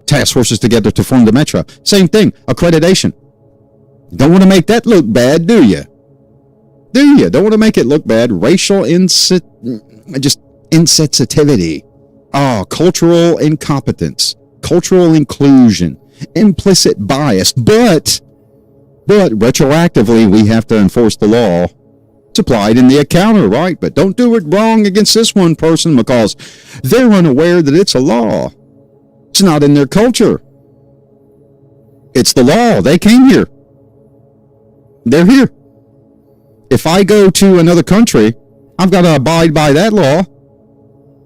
task forces together to form the Metro. Same thing, accreditation. Don't want to make that look bad, do you? Do you? Don't want to make it look bad. Racial insensitivity. Cultural incompetence. Cultural inclusion. Implicit bias. But retroactively, we have to enforce the law. It's applied in the encounter, right? But don't do it wrong against this one person because they're unaware that it's a law. It's not in their culture. It's the law. They came here. They're here. If I go to another country, I've got to abide by that law.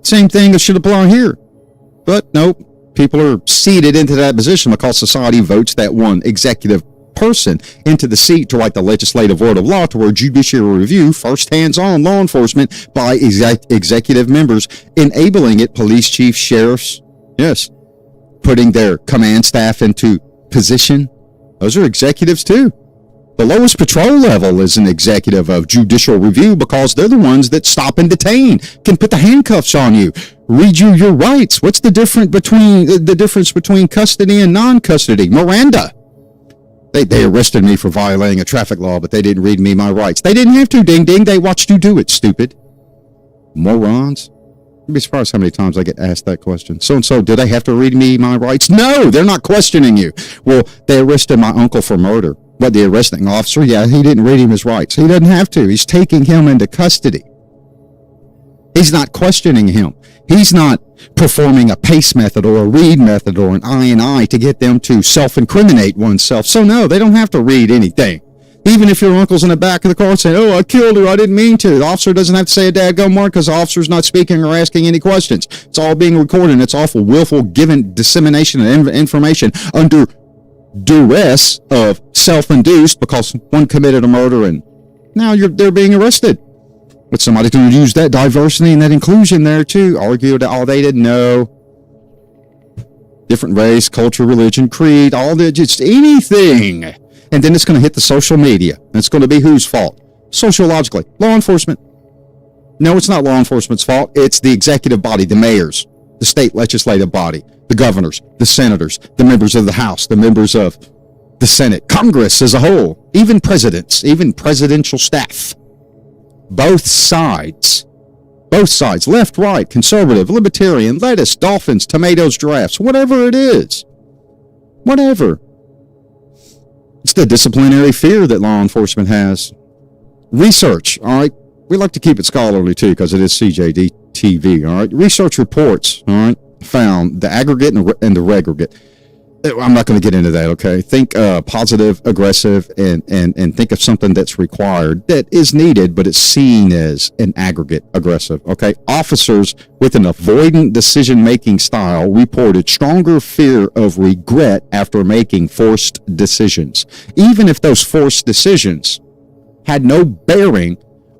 Same thing that should apply here. But nope, people are seated into that position because society votes that one executive person into the seat to write the legislative word of law to where judicial review, first hands-on law enforcement by executive members, enabling it, police chiefs, sheriffs, yes, putting their command staff into position. Those are executives too. The lowest patrol level is an executive of judicial review because they're the ones that stop and detain, can put the handcuffs on you, read you your rights. What's the difference between custody and non-custody? Miranda. They arrested me for violating a traffic law, but they didn't read me my rights. They didn't have to, ding ding. They watched you do it, stupid. Morons. You'd be surprised how many times I get asked that question. So-and-so, do they have to read me my rights? No, they're not questioning you. Well, they arrested my uncle for murder. But the arresting officer, yeah, he didn't read him his rights. He doesn't have to. He's taking him into custody. He's not questioning him. He's not performing a PACE method or a read method or an I to get them to self-incriminate oneself. So no, they don't have to read anything. Even if your uncle's in the back of the car saying, oh, I killed her, I didn't mean to. The officer doesn't have to say a dadgum word because the officer's not speaking or asking any questions. It's all being recorded, and it's awful, willful, given dissemination of information under duress of self-induced because one committed a murder and now they're being arrested. But somebody's going to use that diversity and that inclusion there too. Argue that all they didn't know. Different race, culture, religion, creed, all that, just anything. And then it's going to hit the social media. And it's going to be whose fault? Sociologically. Law enforcement. No, it's not law enforcement's fault. It's the executive body, the mayors, the state legislative body, the governors, the senators, the members of the House, the members of the Senate, Congress as a whole, even presidents, even presidential staff. Both sides, left, right, conservative, libertarian, lettuce, dolphins, tomatoes, giraffes, whatever it is. Whatever. It's the disciplinary fear that law enforcement has. Research, all right? We like to keep it scholarly, too, because it is CJD TV, all right? Research reports, all right, found the aggregate and the regregate. I'm not going to get into that, okay? Think positive, aggressive, and think of something that's required, that is needed, but it's seen as an aggregate aggressive, okay? Officers with an avoidant decision-making style reported stronger fear of regret after making forced decisions, even if those forced decisions had no bearing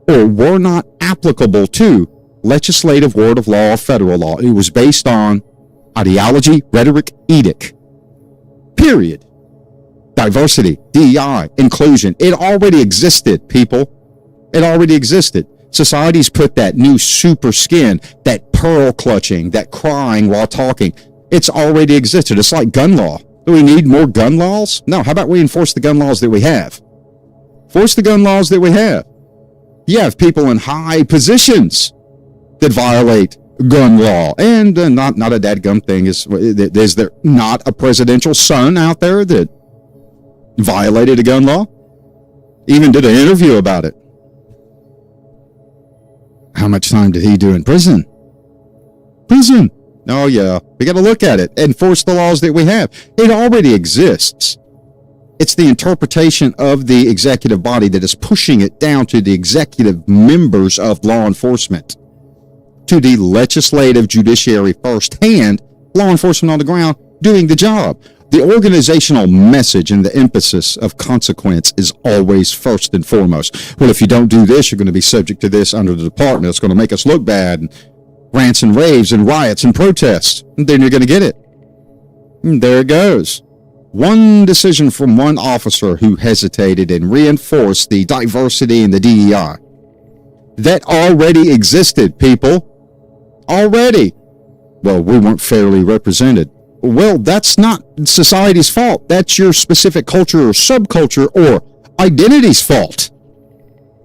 or were not applicable to legislative word of law or federal law. It was based on ideology, rhetoric, edict. Period. Diversity, DEI, inclusion. It already existed, people. It already existed. Society's put that new super skin, that pearl clutching, that crying while talking. It's already existed. It's like gun law. Do we need more gun laws? No. How about we enforce the gun laws that we have? Force the gun laws that we have. You have people in high positions that violate gun law, and not a dadgum thing. Is there not a presidential son out there that violated a gun law? Even did an interview about it. How much time did he do in prison? Oh yeah, we got to look at it. Enforce the laws that we have. It already exists. It's the interpretation of the executive body that is pushing it down to the executive members of law enforcement, to the legislative judiciary firsthand, law enforcement on the ground doing the job. The organizational message and the emphasis of consequence is always first and foremost. Well, if you don't do this, you're going to be subject to this under the department. It's going to make us look bad, and rants and raves and riots and protests. And then you're going to get it. And there it goes. One decision from one officer who hesitated and reinforced the diversity and the DEI. That already existed, people. Already. Well, we weren't fairly represented. Well, that's not society's fault. That's your specific culture or subculture or identity's fault.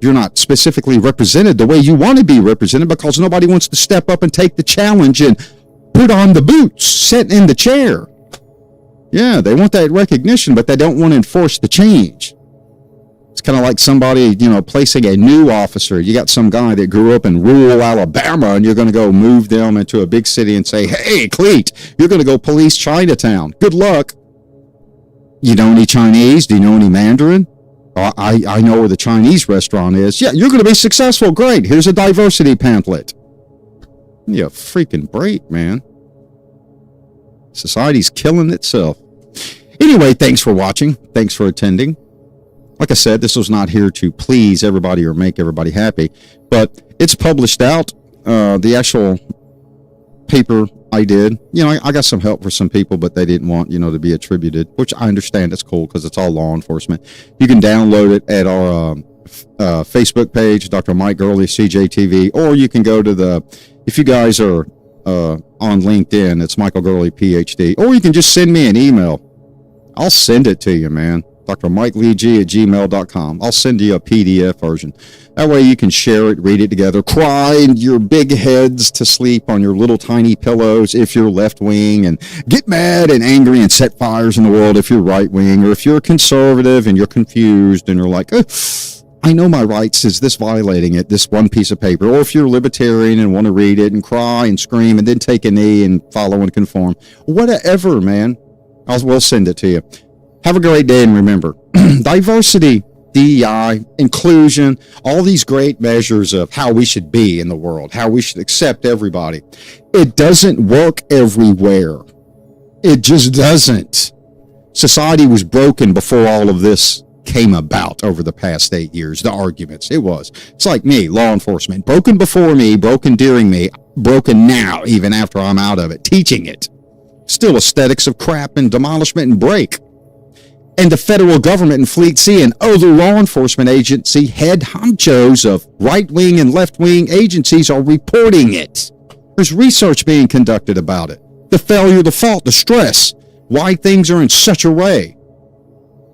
You're not specifically represented the way you want to be represented because nobody wants to step up and take the challenge and put on the boots, sit in the chair. Yeah, they want that recognition, but they don't want to enforce the change. It's kind of like somebody, placing a new officer. You got some guy that grew up in rural Alabama, and you're going to go move them into a big city and say, hey, Cleet, you're going to go police Chinatown. Good luck. You know any Chinese? Do you know any Mandarin? I know where the Chinese restaurant is. Yeah, you're going to be successful. Great. Here's a diversity pamphlet. You freaking break, man. Society's killing itself. Anyway, thanks for watching. Thanks for attending. Like I said, this was not here to please everybody or make everybody happy, but it's published out. The actual paper I did, I got some help for some people, but they didn't want, to be attributed, which I understand. It's cool because it's all law enforcement. You can download it at our Facebook page, Dr. Mike Gurley, CJTV, or you can go to if you guys are on LinkedIn, it's Michael Gurley, PhD, or you can just send me an email. I'll send it to you, man. drmikeleeg@gmail.com. I'll send you a PDF version. That way you can share it, read it together, cry in your big heads to sleep on your little tiny pillows if you're left wing, and get mad and angry and set fires in the world if you're right wing, or if you're conservative and you're confused and you're like, I know my rights. Is this violating it? This one piece of paper? Or if you're libertarian and want to read it and cry and scream and then take a knee and follow and conform, whatever, man, we'll send it to you. Have a great day, and remember, diversity, DEI, inclusion, all these great measures of how we should be in the world, how we should accept everybody. It doesn't work everywhere. It just doesn't. Society was broken before all of this came about over the past 8 years, the arguments. It's like me, law enforcement, broken before me, broken during me, broken now, even after I'm out of it, teaching it. Still aesthetics of crap and demolishment and break. And the federal government and Fleet C and other law enforcement agency head honchos of right-wing and left-wing agencies are reporting it. There's research being conducted about it. The failure, the fault, the stress, why things are in such a way.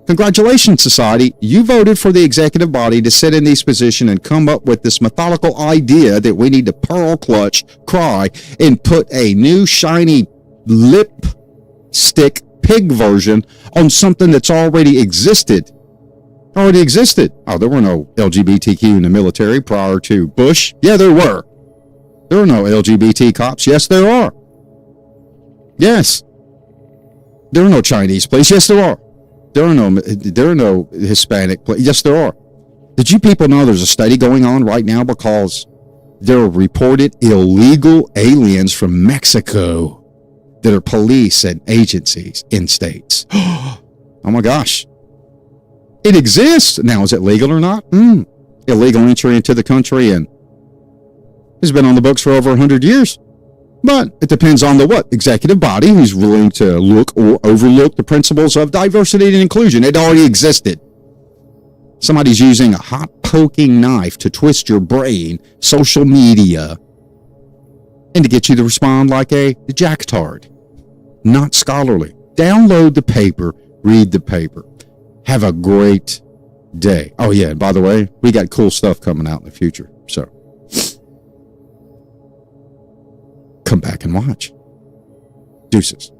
Congratulations, society. You voted for the executive body to sit in these positions and come up with this methodical idea that we need to pearl clutch, cry, and put a new shiny lipstick pig version on something that's already existed. Oh, there were no LGBTQ in the military prior to Bush. Yeah, there were. There are no LGBT cops. Yes, there are. Yes. There are no Chinese police. Yes, there are. There are no Hispanic police. Yes, there are. Did you people know there's a study going on right now because there are reported illegal aliens from Mexico that are police and agencies in states? Oh my gosh. It exists. Now, is it legal or not? Illegal entry into the country, and it's been on the books for over 100 years. But it depends on the executive body who's willing to look or overlook the principles of diversity and inclusion. It already existed. Somebody's using a hot poking knife to twist your brain, social media, and to get you to respond like a jacktard. Not scholarly. Download the paper, read the paper. Have a great day. Oh yeah, and by the way, we got cool stuff coming out in the future. So come back and watch. Deuces.